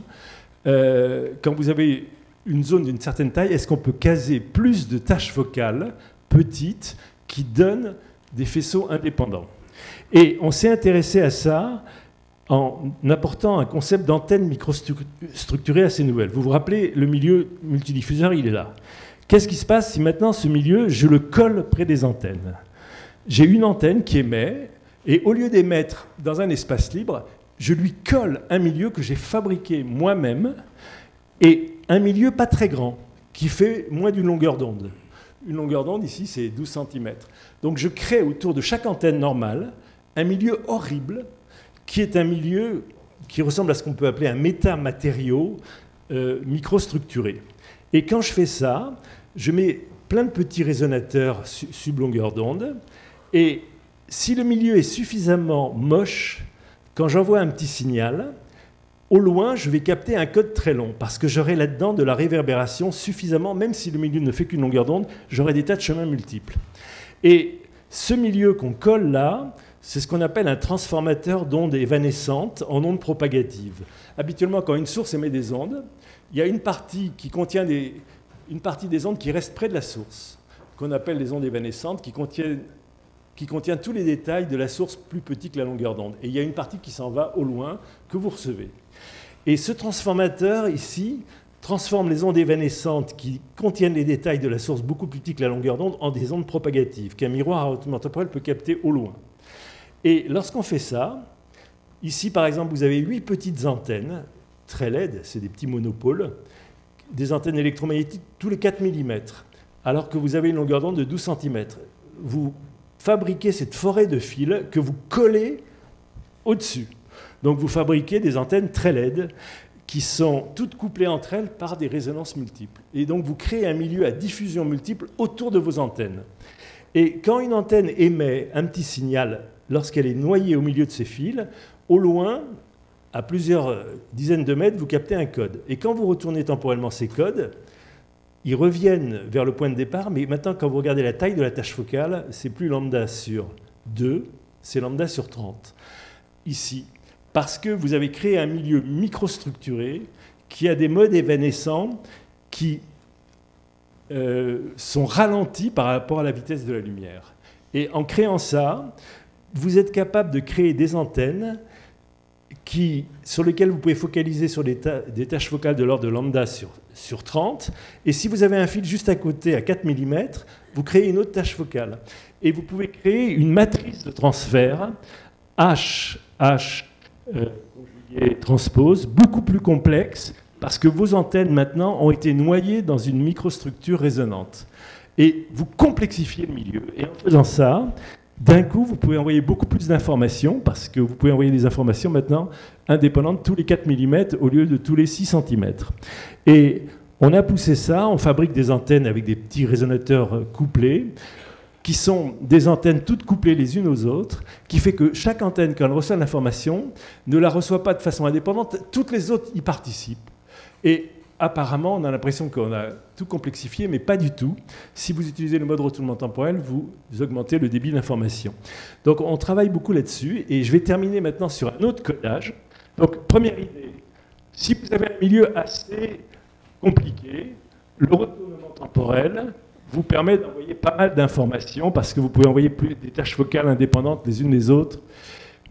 quand vous avez une zone d'une certaine taille, est-ce qu'on peut caser plus de tâches focales petites qui donnent des faisceaux indépendants? Et on s'est intéressé à ça en apportant un concept d'antenne microstructurée assez nouvelle. Vous vous rappelez, le milieu multidiffuseur, il est là. Qu'est-ce qui se passe si maintenant ce milieu, je le colle près des antennes? J'ai une antenne qui émet, et au lieu d'émettre dans un espace libre, je lui colle un milieu que j'ai fabriqué moi-même, et un milieu pas très grand, qui fait moins d'une longueur d'onde. Une longueur d'onde, ici, c'est 12 cm. Donc je crée autour de chaque antenne normale un milieu horrible, qui est un milieu qui ressemble à ce qu'on peut appeler un métamatériau microstructuré. Et quand je fais ça, je mets plein de petits résonateurs sub-longueur d'onde, et si le milieu est suffisamment moche, quand j'envoie un petit signal, au loin, je vais capter un code très long, parce que j'aurai là-dedans de la réverbération suffisamment, même si le milieu ne fait qu'une longueur d'onde, j'aurai des tas de chemins multiples. Et ce milieu qu'on colle là, c'est ce qu'on appelle un transformateur d'ondes évanescentes en ondes propagatives. Habituellement, quand une source émet des ondes, il y a une partie qui contient une partie des ondes qui reste près de la source, qu'on appelle les ondes évanescentes, qui contient tous les détails de la source plus petite que la longueur d'onde. Et il y a une partie qui s'en va au loin, que vous recevez. Et ce transformateur, ici, transforme les ondes évanescentes qui contiennent les détails de la source beaucoup plus petites que la longueur d'onde en des ondes propagatives, qu'un miroir à retournement temporel peut capter au loin. Et lorsqu'on fait ça, ici, par exemple, vous avez 8 petites antennes, très laides, c'est des petits monopoles, des antennes électromagnétiques tous les 4 mm, alors que vous avez une longueur d'onde de 12 cm. Vous fabriquez cette forêt de fils que vous collez au-dessus. Donc vous fabriquez des antennes très laides qui sont toutes couplées entre elles par des résonances multiples. Et donc vous créez un milieu à diffusion multiple autour de vos antennes. Et quand une antenne émet un petit signal, lorsqu'elle est noyée au milieu de ces fils, au loin, à plusieurs dizaines de mètres, vous captez un code. Et quand vous retournez temporellement ces codes, ils reviennent vers le point de départ, mais maintenant, quand vous regardez la taille de la tâche focale, c'est plus lambda sur 2, c'est lambda sur 30, ici. Parce que vous avez créé un milieu microstructuré qui a des modes évanescents qui sont ralentis par rapport à la vitesse de la lumière. Et en créant ça, vous êtes capable de créer des antennes sur lesquelles vous pouvez focaliser sur des tâches focales de l'ordre de lambda sur 30. Et si vous avez un fil juste à côté, à 4 mm, vous créez une autre tâche focale. Et vous pouvez créer une matrice de transfert H conjugué transpose, beaucoup plus complexe, parce que vos antennes maintenant ont été noyées dans une microstructure résonante. Et vous complexifiez le milieu. Et en faisant ça, d'un coup, vous pouvez envoyer beaucoup plus d'informations, parce que vous pouvez envoyer des informations maintenant indépendantes tous les 4 mm au lieu de tous les 6 cm. Et on a poussé ça, on fabrique des antennes avec des petits résonateurs couplés, qui sont des antennes toutes couplées les unes aux autres, qui fait que chaque antenne, quand elle reçoit l'information, ne la reçoit pas de façon indépendante, toutes les autres y participent. Et apparemment, on a l'impression qu'on a tout complexifié, mais pas du tout. Si vous utilisez le mode retournement temporel, vous augmentez le débit d'information. Donc on travaille beaucoup là-dessus, et je vais terminer maintenant sur un autre codage. Donc première idée, si vous avez un milieu assez compliqué, le retournement temporel vous permet d'envoyer pas mal d'informations, parce que vous pouvez envoyer des tâches focales indépendantes les unes des autres.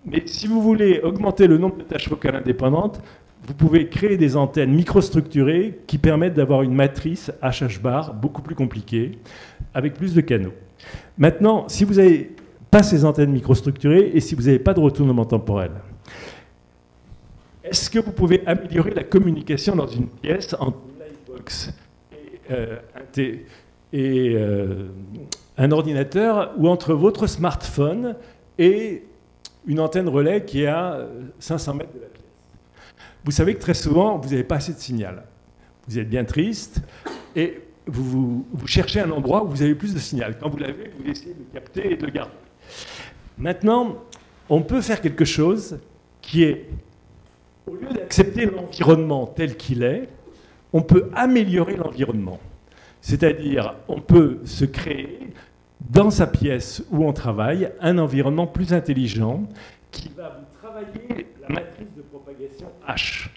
Mais si vous voulez augmenter le nombre de tâches focales indépendantes, vous pouvez créer des antennes microstructurées qui permettent d'avoir une matrice HH bar beaucoup plus compliquée, avec plus de canaux. Maintenant, si vous n'avez pas ces antennes microstructurées et si vous n'avez pas de retournement temporel, est-ce que vous pouvez améliorer la communication dans une pièce entre une lightbox et un ordinateur, ou entre votre smartphone et une antenne relais qui est à 500 mètres de la pièce? Vous savez que très souvent, vous n'avez pas assez de signal. Vous êtes bien triste et vous cherchez un endroit où vous avez plus de signal. Quand vous l'avez, vous essayez de le capter et de le garder. Maintenant, on peut faire quelque chose qui est, au lieu d'accepter l'environnement tel qu'il est, on peut améliorer l'environnement. C'est-à-dire, on peut se créer, dans sa pièce où on travaille, un environnement plus intelligent qui va vous travailler la matrice de propagation H.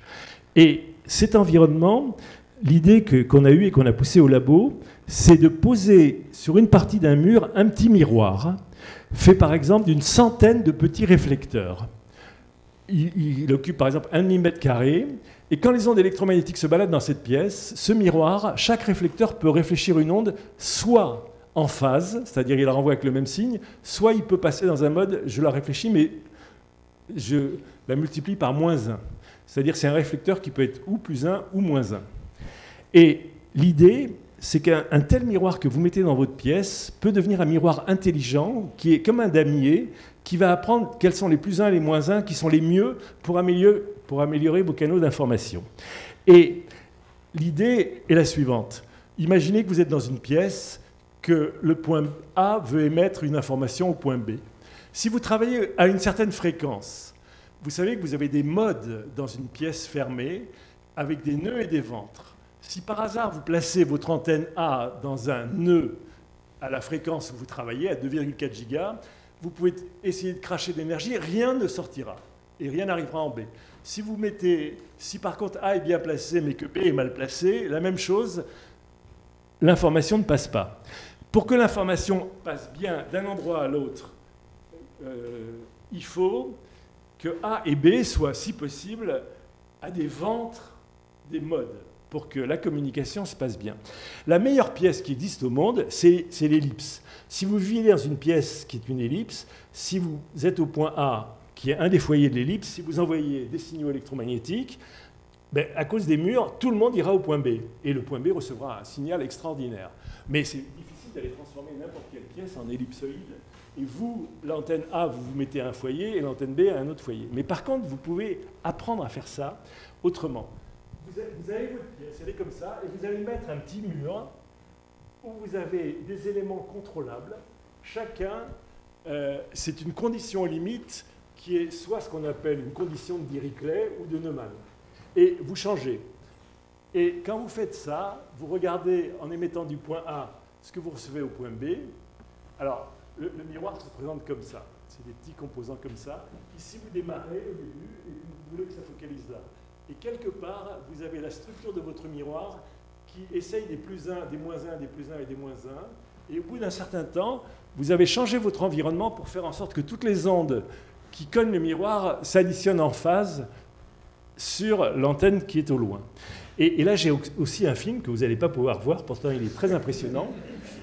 Et cet environnement, l'idée qu'on a eue et qu'on a poussée au labo, c'est de poser sur une partie d'un mur un petit miroir, fait par exemple d'une centaine de petits réflecteurs. Il occupe par exemple 1 mm², et quand les ondes électromagnétiques se baladent dans cette pièce, ce miroir, chaque réflecteur peut réfléchir une onde soit en phase, c'est-à-dire il la renvoie avec le même signe, soit il peut passer dans un mode, je la réfléchis, mais je la multiplie par -1. C'est-à-dire c'est un réflecteur qui peut être ou +1 ou -1. Et l'idée, c'est qu'un tel miroir que vous mettez dans votre pièce peut devenir un miroir intelligent, qui est comme un damier, qui va apprendre quels sont les +1 et les -1, qui sont les mieux pour améliorer vos canaux d'information. Et l'idée est la suivante. Imaginez que vous êtes dans une pièce, que le point A veut émettre une information au point B. Si vous travaillez à une certaine fréquence, vous savez que vous avez des modes dans une pièce fermée avec des nœuds et des ventres. Si par hasard vous placez votre antenne A dans un nœud à la fréquence où vous travaillez, à 2,4 gigas, vous pouvez essayer de cracher de l'énergie, rien ne sortira et rien n'arrivera en B. Si par contre A est bien placé mais que B est mal placé, la même chose, l'information ne passe pas. Pour que l'information passe bien d'un endroit à l'autre, il faut que A et B soient, si possible, à des ventres des modes, pour que la communication se passe bien. La meilleure pièce qui existe au monde, c'est l'ellipse. Si vous vivez dans une pièce qui est une ellipse, si vous êtes au point A, qui est un des foyers de l'ellipse, si vous envoyez des signaux électromagnétiques, à cause des murs, tout le monde ira au point B. Et le point B recevra un signal extraordinaire. Mais c'est difficile d'aller transformer n'importe quelle pièce en ellipsoïde. Et vous, l'antenne A, vous vous mettez à un foyer et l'antenne B à un autre foyer. Mais par contre, vous pouvez apprendre à faire ça autrement. Vous avez votre pièce, elle est comme ça, et vous allez mettre un petit mur où vous avez des éléments contrôlables. Chacun, c'est une condition limite qui est soit ce qu'on appelle une condition de Dirichlet ou de Neumann. Et vous changez. Et quand vous faites ça, vous regardez en émettant du point A ce que vous recevez au point B. Alors, le miroir se présente comme ça. C'est des petits composants comme ça. Ici, vous démarrez au début et vous voulez que ça focalise là. Et quelque part, vous avez la structure de votre miroir qui essaye des plus 1, des moins 1, des plus 1 et des moins 1. Et au bout d'un certain temps, vous avez changé votre environnement pour faire en sorte que toutes les ondes qui cognent le miroir s'additionnent en phase sur l'antenne qui est au loin. Et là, j'ai aussi un film que vous n'allez pas pouvoir voir, pourtant il est très impressionnant.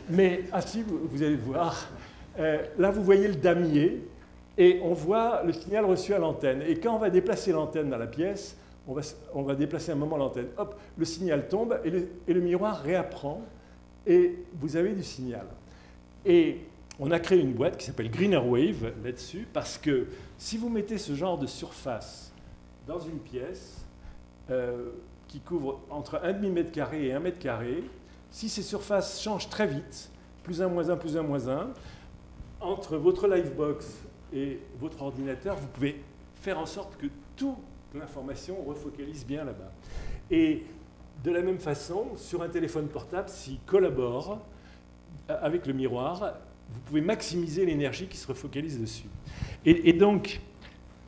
Mais si vous allez voir, là vous voyez le damier, et on voit le signal reçu à l'antenne. Et quand on va déplacer l'antenne dans la pièce, on va déplacer un moment l'antenne. Hop, le signal tombe, et le miroir réapprend, et vous avez du signal. Et on a créé une boîte qui s'appelle Greener Wave là-dessus, parce que si vous mettez ce genre de surface dans une pièce, qui couvre entre 1,5 mètre carré et 1 mètre carré, si ces surfaces changent très vite, plus 1, moins 1, plus 1, moins 1, entre votre Livebox et votre ordinateur, vous pouvez faire en sorte que toute l'information refocalise bien là-bas. Et de la même façon, sur un téléphone portable, s'il collabore avec le miroir, vous pouvez maximiser l'énergie qui se refocalise dessus. Et donc,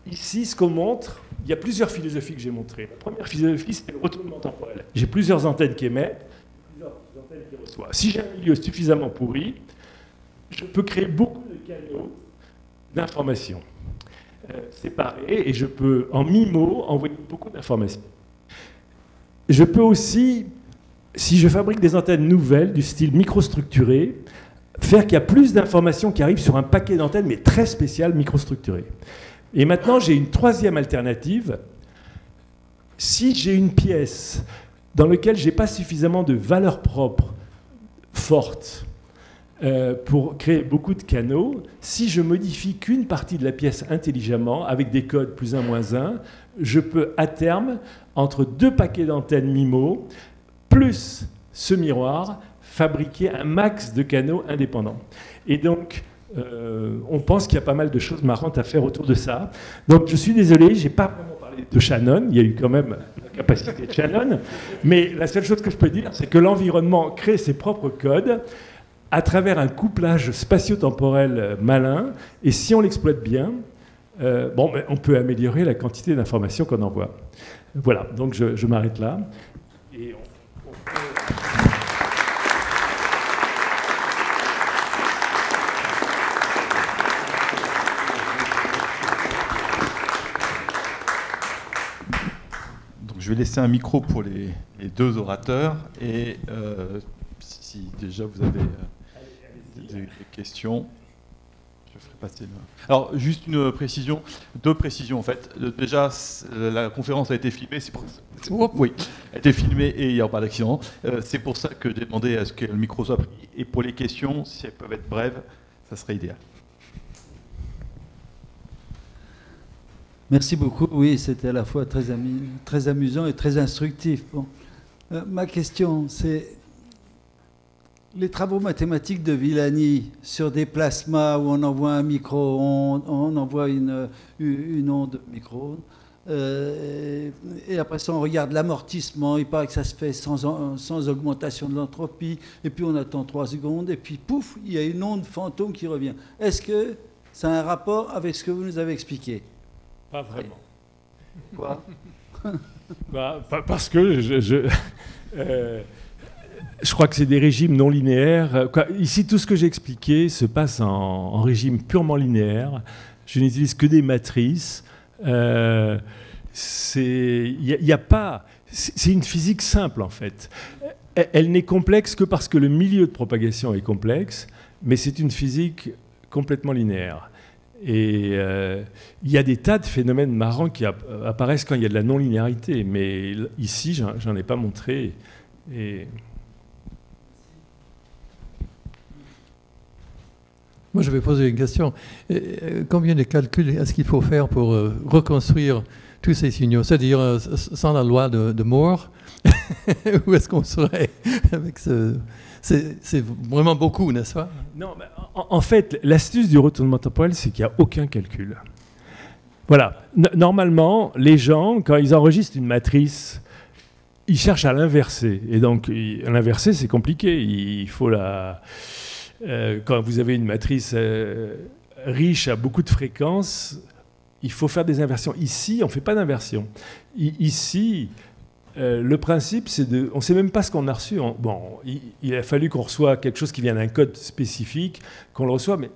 ici, ce qu'on montre, il y a plusieurs philosophies que j'ai montrées. La première philosophie, c'est le retournement temporel. J'ai plusieurs antennes qui émettent, plusieurs antennes qui reçoivent. Si j'ai un milieu suffisamment pourri, je peux créer beaucoup de canaux d'informations séparés, et je peux, en MIMO, envoyer beaucoup d'informations. Je peux aussi, si je fabrique des antennes nouvelles, du style microstructuré, faire qu'il y a plus d'informations qui arrivent sur un paquet d'antennes, mais très spécial, microstructuré. Et maintenant, j'ai une troisième alternative. Si j'ai une pièce dans laquelle je n'ai pas suffisamment de valeur propre forte pour créer beaucoup de canaux, si je modifie qu'une partie de la pièce intelligemment, avec des codes plus 1, moins 1, je peux, à terme, entre deux paquets d'antennes MIMO, plus ce miroir, fabriquer un max de canaux indépendants. Et donc, on pense qu'il y a pas mal de choses marrantes à faire autour de ça. Donc je suis désolé, je n'ai pas vraiment parlé de Shannon, il y a eu quand même la capacité de Shannon, mais la seule chose que je peux dire, c'est que l'environnement crée ses propres codes à travers un couplage spatio-temporel malin, et si on l'exploite bien, on peut améliorer la quantité d'informations qu'on envoie. Voilà, donc je m'arrête là. Et on peut... Je vais laisser un micro pour les deux orateurs, et si déjà vous avez des questions, je ferai passer le... Alors, juste une précision, deux précisions en fait. Déjà, la conférence a été filmée, c'est pour... Oui, a été filmée et il n'y a pas d'accident. C'est pour ça que j'ai demandé à ce que le micro soit pris. Et pour les questions, si elles peuvent être brèves, ça serait idéal. Merci beaucoup. Oui, c'était à la fois très amusant et très instructif. Bon. Ma question, c'est les travaux mathématiques de Villani sur des plasmas où on envoie un micro-onde, on envoie une onde micro-onde, et après ça, on regarde l'amortissement. Il paraît que ça se fait sans augmentation de l'entropie, et puis on attend 3 secondes, et puis pouf, il y a une onde fantôme qui revient. Est-ce que ça a un rapport avec ce que vous nous avez expliqué ? Pas vraiment. Quoi ? Parce que je crois que c'est des régimes non linéaires. Ici, tout ce que j'ai expliqué se passe en régime purement linéaire. Je n'utilise que des matrices. C'est une physique simple, en fait. Elle n'est complexe que parce que le milieu de propagation est complexe, mais c'est une physique complètement linéaire. Et il y a des tas de phénomènes marrants qui apparaissent quand il y a de la non-linéarité, mais ici, j'en ai pas montré. Et... Moi, je vais poser une question. Combien de calculs est-ce qu'il faut faire pour reconstruire tous ces signaux? C'est-à-dire, sans la loi de Moore, où est-ce qu'on serait avec ce... C'est vraiment beaucoup, n'est-ce pas? Non, mais en fait, l'astuce du retournement temporel, c'est qu'il n'y a aucun calcul. Voilà. Normalement, les gens, quand ils enregistrent une matrice, il cherche à l'inverser. Et donc, l'inverser, c'est compliqué. Il faut quand vous avez une matrice riche à beaucoup de fréquences, il faut faire des inversions. Ici, on ne fait pas d'inversion. Ici, le principe, c'est on ne sait même pas ce qu'on a reçu. Il a fallu qu'on reçoive quelque chose qui vient d'un code spécifique, qu'on le reçoit, mais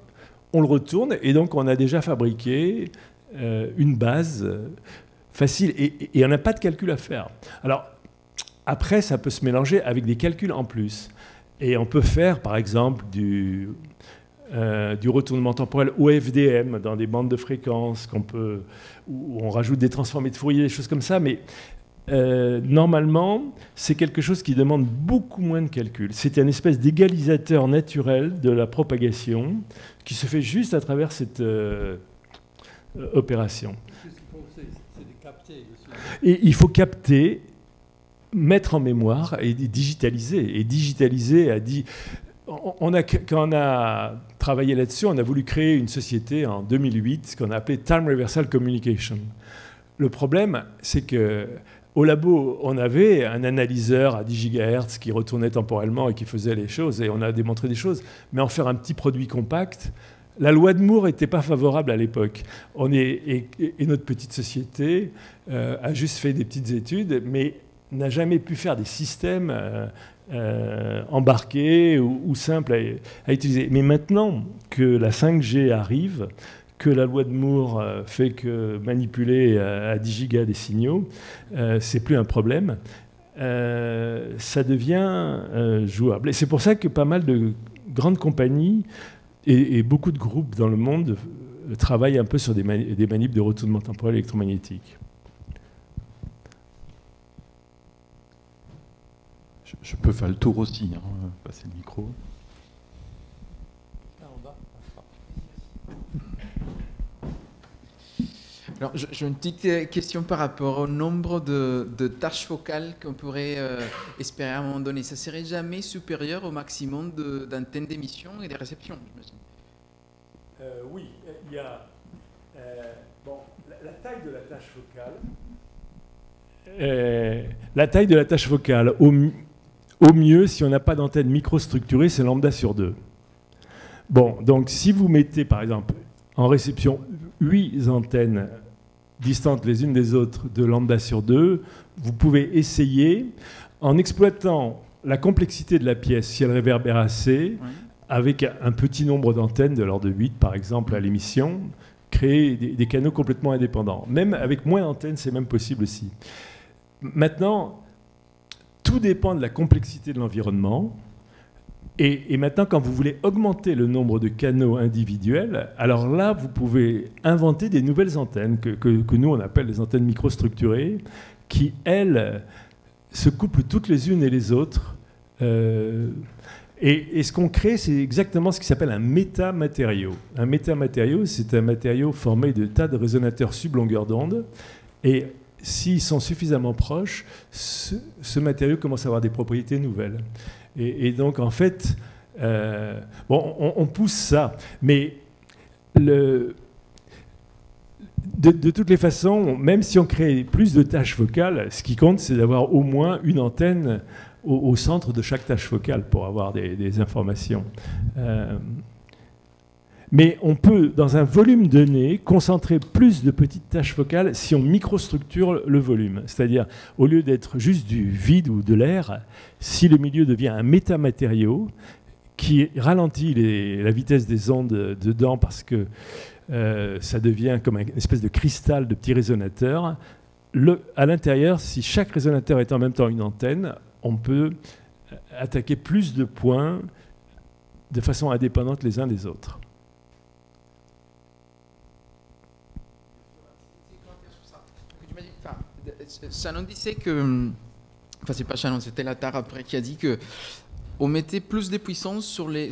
on le retourne, et donc on a déjà fabriqué une base facile, et on n'a pas de calcul à faire. Alors, après, ça peut se mélanger avec des calculs en plus. Et on peut faire, par exemple, du retournement temporel OFDM dans des bandes de fréquences, où on rajoute des transformés de Fourier, des choses comme ça, mais normalement, c'est quelque chose qui demande beaucoup moins de calculs. C'est un espèce d'égalisateur naturel de la propagation qui se fait juste à travers cette opération. Et il faut capter, mettre en mémoire et digitaliser. Et digitaliser quand on a travaillé là-dessus, on a voulu créer une société en 2008, ce qu'on a appelé Time Reversal Communication. Le problème, c'est que au labo, on avait un analyseur à 10 GHz qui retournait temporellement et qui faisait les choses, et on a démontré des choses. Mais en faire un petit produit compact, la loi de Moore n'était pas favorable à l'époque. Et notre petite société a juste fait des petites études, mais n'a jamais pu faire des systèmes embarqués ou simples à utiliser. Mais maintenant que la 5G arrive, que la loi de Moore fait que manipuler à 10 gigas des signaux, c'est plus un problème. Ça devient jouable. Et c'est pour ça que pas mal de grandes compagnies et beaucoup de groupes dans le monde travaillent un peu sur des manips de retournement temporel électromagnétique. Je peux faire le tour aussi, passer le micro. Alors, j'ai une petite question par rapport au nombre de tâches focales qu'on pourrait espérer à un moment donné. Ça serait jamais supérieur au maximum d'antennes d'émission et de réception, j'imagine. Oui, il y a la taille de la tâche focale. La taille de la tâche focale, au mieux, si on n'a pas d'antenne microstructurée, c'est lambda sur 2. Bon, donc si vous mettez par exemple en réception 8 antennes distantes les unes des autres de lambda sur 2, vous pouvez essayer, en exploitant la complexité de la pièce, si elle réverbère assez, avec un petit nombre d'antennes de l'ordre de 8 par exemple à l'émission, créer des canaux complètement indépendants. Même avec moins d'antennes, c'est même possible aussi. Maintenant, tout dépend de la complexité de l'environnement. Et maintenant, quand vous voulez augmenter le nombre de canaux individuels, alors là, vous pouvez inventer des nouvelles antennes que nous, on appelle les antennes microstructurées, qui, elles, se couplent toutes les unes et les autres. Et ce qu'on crée, c'est exactement ce qui s'appelle un métamatériau. Un métamatériau, c'est un matériau formé de tas de résonateurs sublongueur d'onde. Et s'ils sont suffisamment proches, ce matériau commence à avoir des propriétés nouvelles. Et donc, en fait, on pousse ça. Mais de toutes les façons, même si on crée plus de tâches focales, ce qui compte, c'est d'avoir au moins une antenne au centre de chaque tâche focale pour avoir des informations. Mais on peut, dans un volume donné, concentrer plus de petites tâches focales si on microstructure le volume. C'est-à-dire, au lieu d'être juste du vide ou de l'air, si le milieu devient un métamatériau qui ralentit la vitesse des ondes dedans parce que ça devient comme une espèce de cristal de petits résonateurs, à l'intérieur, si chaque résonateur est en même temps une antenne, on peut attaquer plus de points de façon indépendante les uns des autres. Shannon disait que, enfin c'est pas Shannon, c'était Latar après qui a dit que on mettait plus de puissance sur les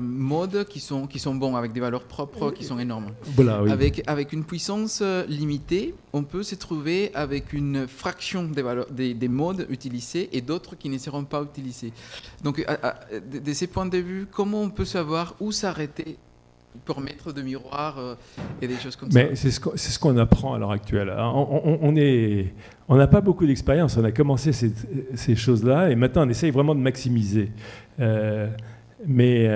modes qui sont bons, avec des valeurs propres qui sont énormes. Voilà, oui. Avec une puissance limitée, on peut se trouver avec une fraction des valeurs, des modes utilisés et d'autres qui ne seront pas utilisés. Donc de ces points de vue, comment on peut savoir où s'arrêter pour mettre de miroirs et des choses comme Mais ça. c'est ce qu'on apprend à l'heure actuelle. On n'a pas beaucoup d'expérience. On a commencé ces choses-là et maintenant on essaye vraiment de maximiser. Mais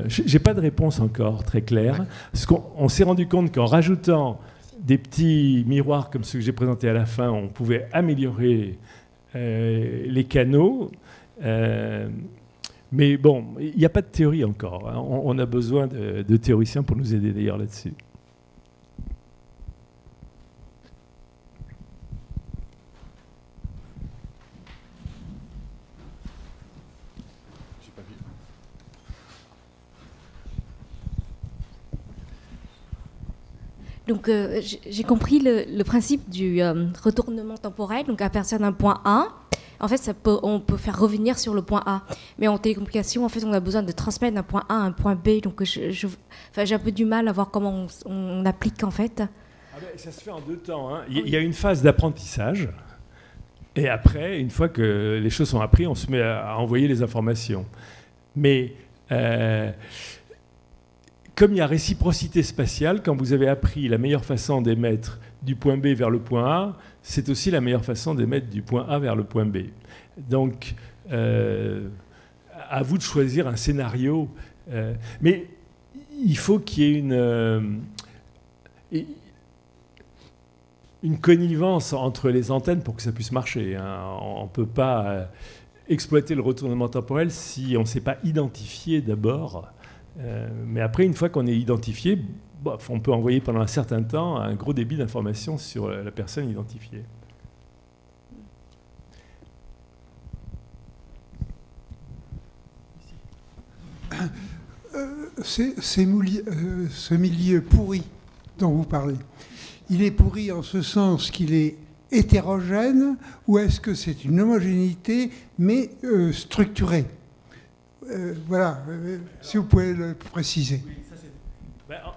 j'ai pas de réponse encore très claire. Parce qu'on s'est rendu compte qu'en rajoutant des petits miroirs comme ceux que j'ai présentés à la fin, on pouvait améliorer les canaux. Mais bon, il n'y a pas de théorie encore. Hein. On a besoin de théoriciens pour nous aider d'ailleurs là-dessus. Donc, j'ai compris le principe du retournement temporel. Donc, à partir d'un point A, en fait, on peut faire revenir sur le point A. Mais en télécommunication, en fait, on a besoin de transmettre d'un point A à un point B. Donc, j'ai un peu du mal à voir comment on applique, en fait. Ça se fait en deux temps. Hein. Il y a une phase d'apprentissage. Et après, une fois que les choses sont apprises, on se met à envoyer les informations. Mais comme il y a réciprocité spatiale, quand vous avez appris la meilleure façon d'émettre du point B vers le point A, c'est aussi la meilleure façon d'émettre du point A vers le point B. Donc, à vous de choisir un scénario. Mais il faut qu'il y ait une connivence entre les antennes pour que ça puisse marcher. Hein. On ne peut pas exploiter le retournement temporel si on ne s'est pas identifié d'abord. Mais après, une fois qu'on est identifié, on peut envoyer pendant un certain temps un gros débit d'informations sur la personne identifiée. Ce milieu pourri dont vous parlez, il est pourri en ce sens qu'il est hétérogène, ou est-ce que c'est une homogénéité mais structurée? Voilà, si vous pouvez le préciser.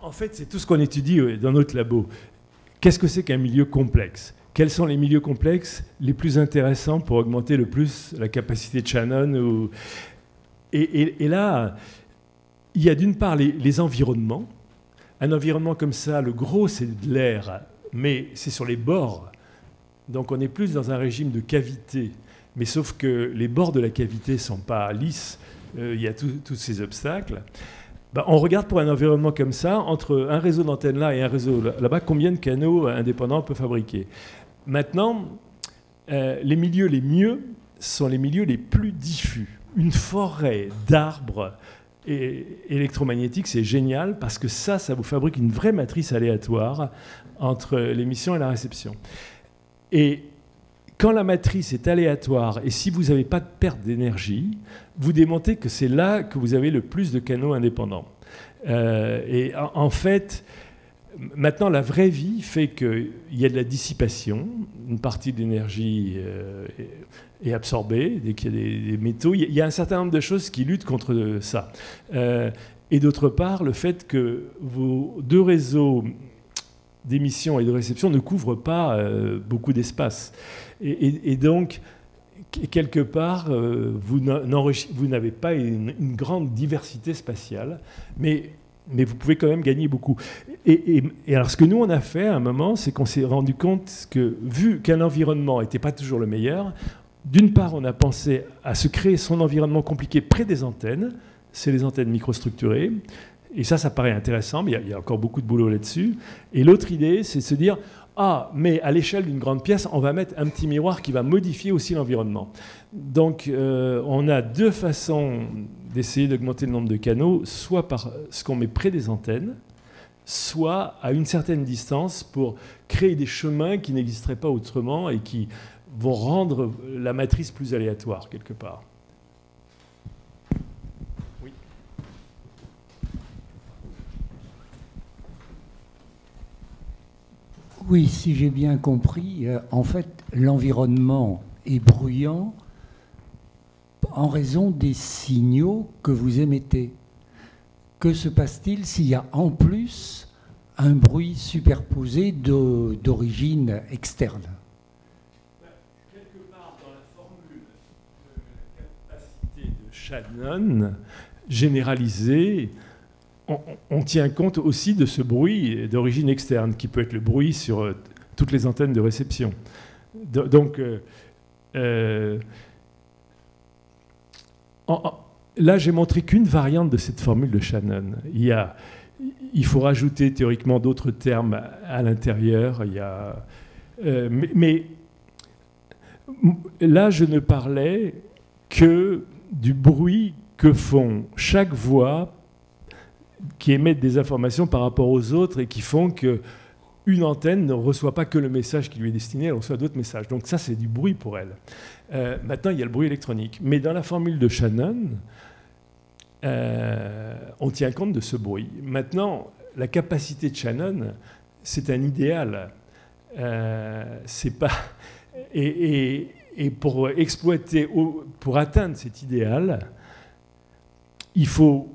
En fait, c'est tout ce qu'on étudie dans notre labo. Qu'est-ce que c'est qu'un milieu complexe? Quels sont les milieux complexes les plus intéressants pour augmenter le plus la capacité de Shannon et là, il y a d'une part les environnements. Un environnement comme ça, le gros, c'est de l'air, mais c'est sur les bords. Donc on est plus dans un régime de cavité. Mais sauf que les bords de la cavité ne sont pas lisses. Il y a tous ces obstacles. On regarde pour un environnement comme ça, entre un réseau d'antennes là et un réseau là-bas, combien de canaux indépendants on peut fabriquer. Maintenant, les milieux les mieux sont les milieux les plus diffus. Une forêt d'arbres électromagnétiques, c'est génial parce que ça vous fabrique une vraie matrice aléatoire entre l'émission et la réception. Et quand la matrice est aléatoire et si vous n'avez pas de perte d'énergie, vous démontez que c'est là que vous avez le plus de canaux indépendants. Et en fait, maintenant, la vraie vie fait qu'il y a de la dissipation. Une partie de l'énergie est absorbée dès qu'il y a des métaux. Il y a un certain nombre de choses qui luttent contre ça. Et d'autre part, le fait que vos deux réseaux d'émission et de réception ne couvrent pas beaucoup d'espace. Et donc, quelque part, vous n'avez pas une grande diversité spatiale, mais vous pouvez quand même gagner beaucoup. Et alors, ce que nous, on a fait à un moment, c'est qu'on s'est rendu compte que, vu qu'un environnement n'était pas toujours le meilleur, d'une part, on a pensé à se créer son environnement compliqué près des antennes, c'est les antennes microstructurées, et ça paraît intéressant, mais il y a encore beaucoup de boulot là-dessus. Et l'autre idée, c'est de se dire, mais à l'échelle d'une grande pièce, on va mettre un petit miroir qui va modifier aussi l'environnement. Donc, on a deux façons d'essayer d'augmenter le nombre de canaux, soit par ce qu'on met près des antennes, soit à une certaine distance pour créer des chemins qui n'existeraient pas autrement et qui vont rendre la matrice plus aléatoire, quelque part. Oui, si j'ai bien compris, en fait, l'environnement est bruyant en raison des signaux que vous émettez. Que se passe-t-il s'il y a en plus un bruit superposé d'origine externe? Quelque part dans la formule de la capacité de Shannon généralisée, on tient compte aussi de ce bruit d'origine externe, qui peut être le bruit sur toutes les antennes de réception. Donc, là, j'ai montré qu'une variante de cette formule de Shannon. Il faut rajouter théoriquement d'autres termes à l'intérieur. Mais là, je ne parlais que du bruit que font chaque voix qui émettent des informations par rapport aux autres et qui font qu'une antenne ne reçoit pas que le message qui lui est destiné, elle reçoit d'autres messages. Donc ça, c'est du bruit pour elle. Maintenant, il y a le bruit électronique. Mais dans la formule de Shannon, on tient compte de ce bruit. Maintenant, la capacité de Shannon, c'est un idéal. C'est pas... Et pour exploiter, pour atteindre cet idéal, il faut...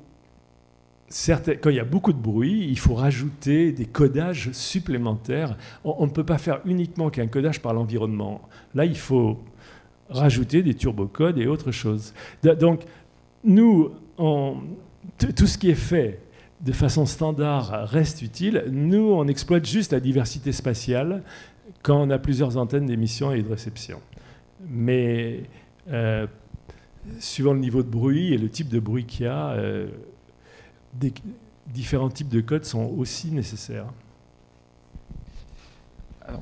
Quand il y a beaucoup de bruit, il faut rajouter des codages supplémentaires. On ne peut pas faire uniquement qu'un codage par l'environnement. Là, il faut rajouter des turbocodes et autre chose. Donc, nous, tout ce qui est fait de façon standard reste utile. Nous, on exploite juste la diversité spatiale quand on a plusieurs antennes d'émission et de réception. Mais suivant le niveau de bruit et le type de bruit qu'il y a, différents types de codes sont aussi nécessaires. Alors,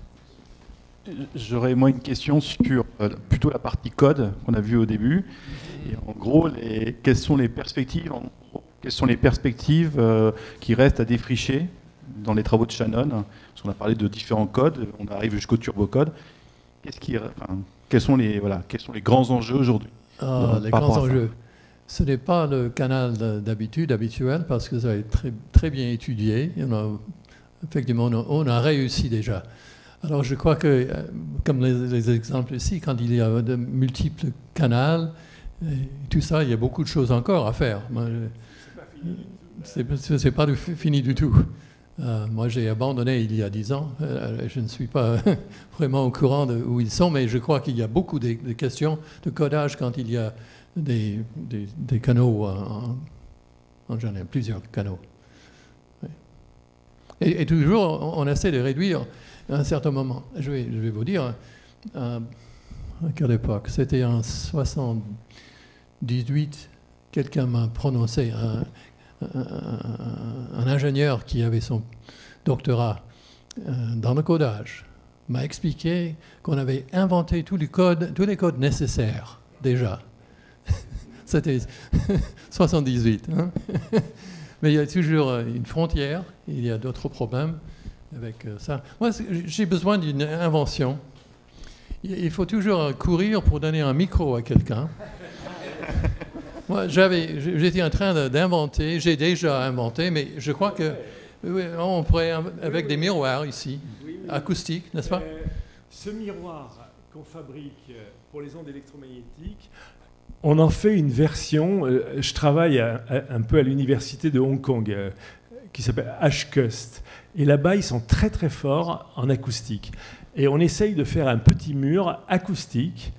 j'aurais moi une question sur plutôt la partie code qu'on a vue au début. Et en gros, quelles sont les perspectives, qui restent à défricher dans les travaux de Shannon? Parce qu'on a parlé de différents codes, on arrive jusqu'au turbocode. Quels sont les grands enjeux aujourd'hui? Les grands enjeux. Ce n'est pas le canal habituel, parce que ça a été très, très bien étudié. Effectivement, on a réussi déjà. Alors je crois que, comme les exemples ici, quand il y a de multiples canaux, tout ça, il y a beaucoup de choses encore à faire. C'est pas fini du tout. Moi, j'ai abandonné il y a 10 ans. Je ne suis pas vraiment au courant de où ils sont, mais je crois qu'il y a beaucoup de questions de codage quand il y a des canaux, en général, plusieurs canaux. Oui. Et toujours, on essaie de réduire à un certain moment. Je vais vous dire, à quelle époque? C'était en 78, quelqu'un m'a prononcé, un ingénieur qui avait son doctorat dans le codage, m'a expliqué qu'on avait inventé tous les codes nécessaires, déjà. C'était 78. Hein. Mais il y a toujours une frontière, il y a d'autres problèmes avec ça. Moi, j'ai besoin d'une invention. Il faut toujours courir pour donner un micro à quelqu'un. Moi, j'étais en train d'inventer, j'ai déjà inventé, mais je crois qu'on pourrait, avec des miroirs ici, acoustiques, n'est-ce pas? Ce miroir qu'on fabrique pour les ondes électromagnétiques, on en fait une version. Je travaille un peu à l'université de Hong Kong, qui s'appelle HCUST. Et là-bas, ils sont très très forts en acoustique. Et on essaye de faire un petit mur acoustique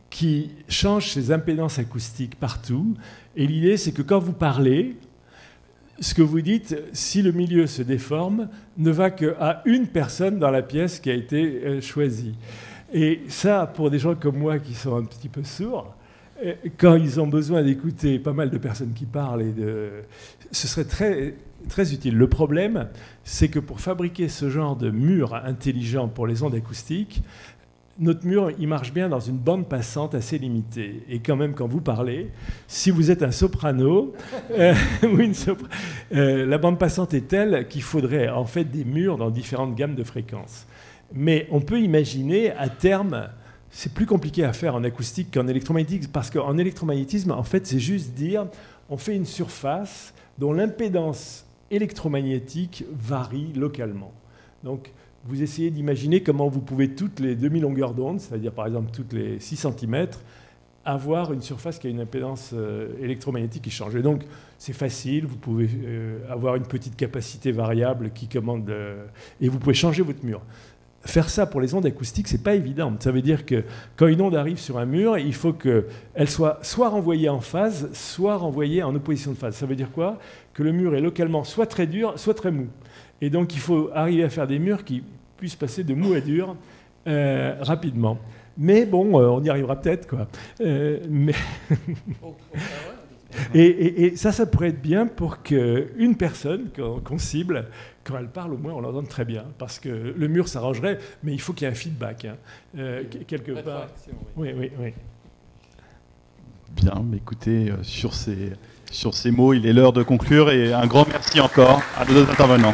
qui change ses impédances acoustiques partout. Et l'idée, c'est que quand vous parlez, ce que vous dites, si le milieu se déforme, ne va qu'à une personne dans la pièce qui a été choisie. Et ça, pour des gens comme moi qui sont un petit peu sourds, quand ils ont besoin d'écouter pas mal de personnes qui parlent, ce serait très, très utile. Le problème, c'est que pour fabriquer ce genre de mur intelligent pour les ondes acoustiques, notre mur, il marche bien dans une bande passante assez limitée. Et quand même, quand vous parlez, si vous êtes un soprano, la bande passante est telle qu'il faudrait en fait des murs dans différentes gammes de fréquences. Mais on peut imaginer, à terme, c'est plus compliqué à faire en acoustique qu'en électromagnétisme, parce qu'en électromagnétisme, en fait, c'est juste dire, on fait une surface dont l'impédance électromagnétique varie localement. Donc, vous essayez d'imaginer comment vous pouvez, toutes les demi-longueurs d'onde, c'est-à-dire par exemple toutes les 6 cm, avoir une surface qui a une impédance électromagnétique qui change. Et donc, c'est facile, vous pouvez avoir une petite capacité variable qui commande, et vous pouvez changer votre mur. faire ça pour les ondes acoustiques, c'est pas évident. Ça veut dire que quand une onde arrive sur un mur, il faut qu'elle soit renvoyée en phase, soit renvoyée en opposition de phase. Ça veut dire quoi? Que le mur est localement soit très dur, soit très mou. Et donc il faut arriver à faire des murs qui puissent passer de mou à dur rapidement. Mais bon, on y arrivera peut-être, quoi. Et ça pourrait être bien pour qu'une personne qu'on cible, quand elle parle, au moins on l'entende très bien. Parce que le mur s'arrangerait, mais il faut qu'il y ait un feedback, quelque part. Oui. Bien, mais écoutez, sur ces mots, il est l'heure de conclure. Et un grand merci encore à nos deux intervenants.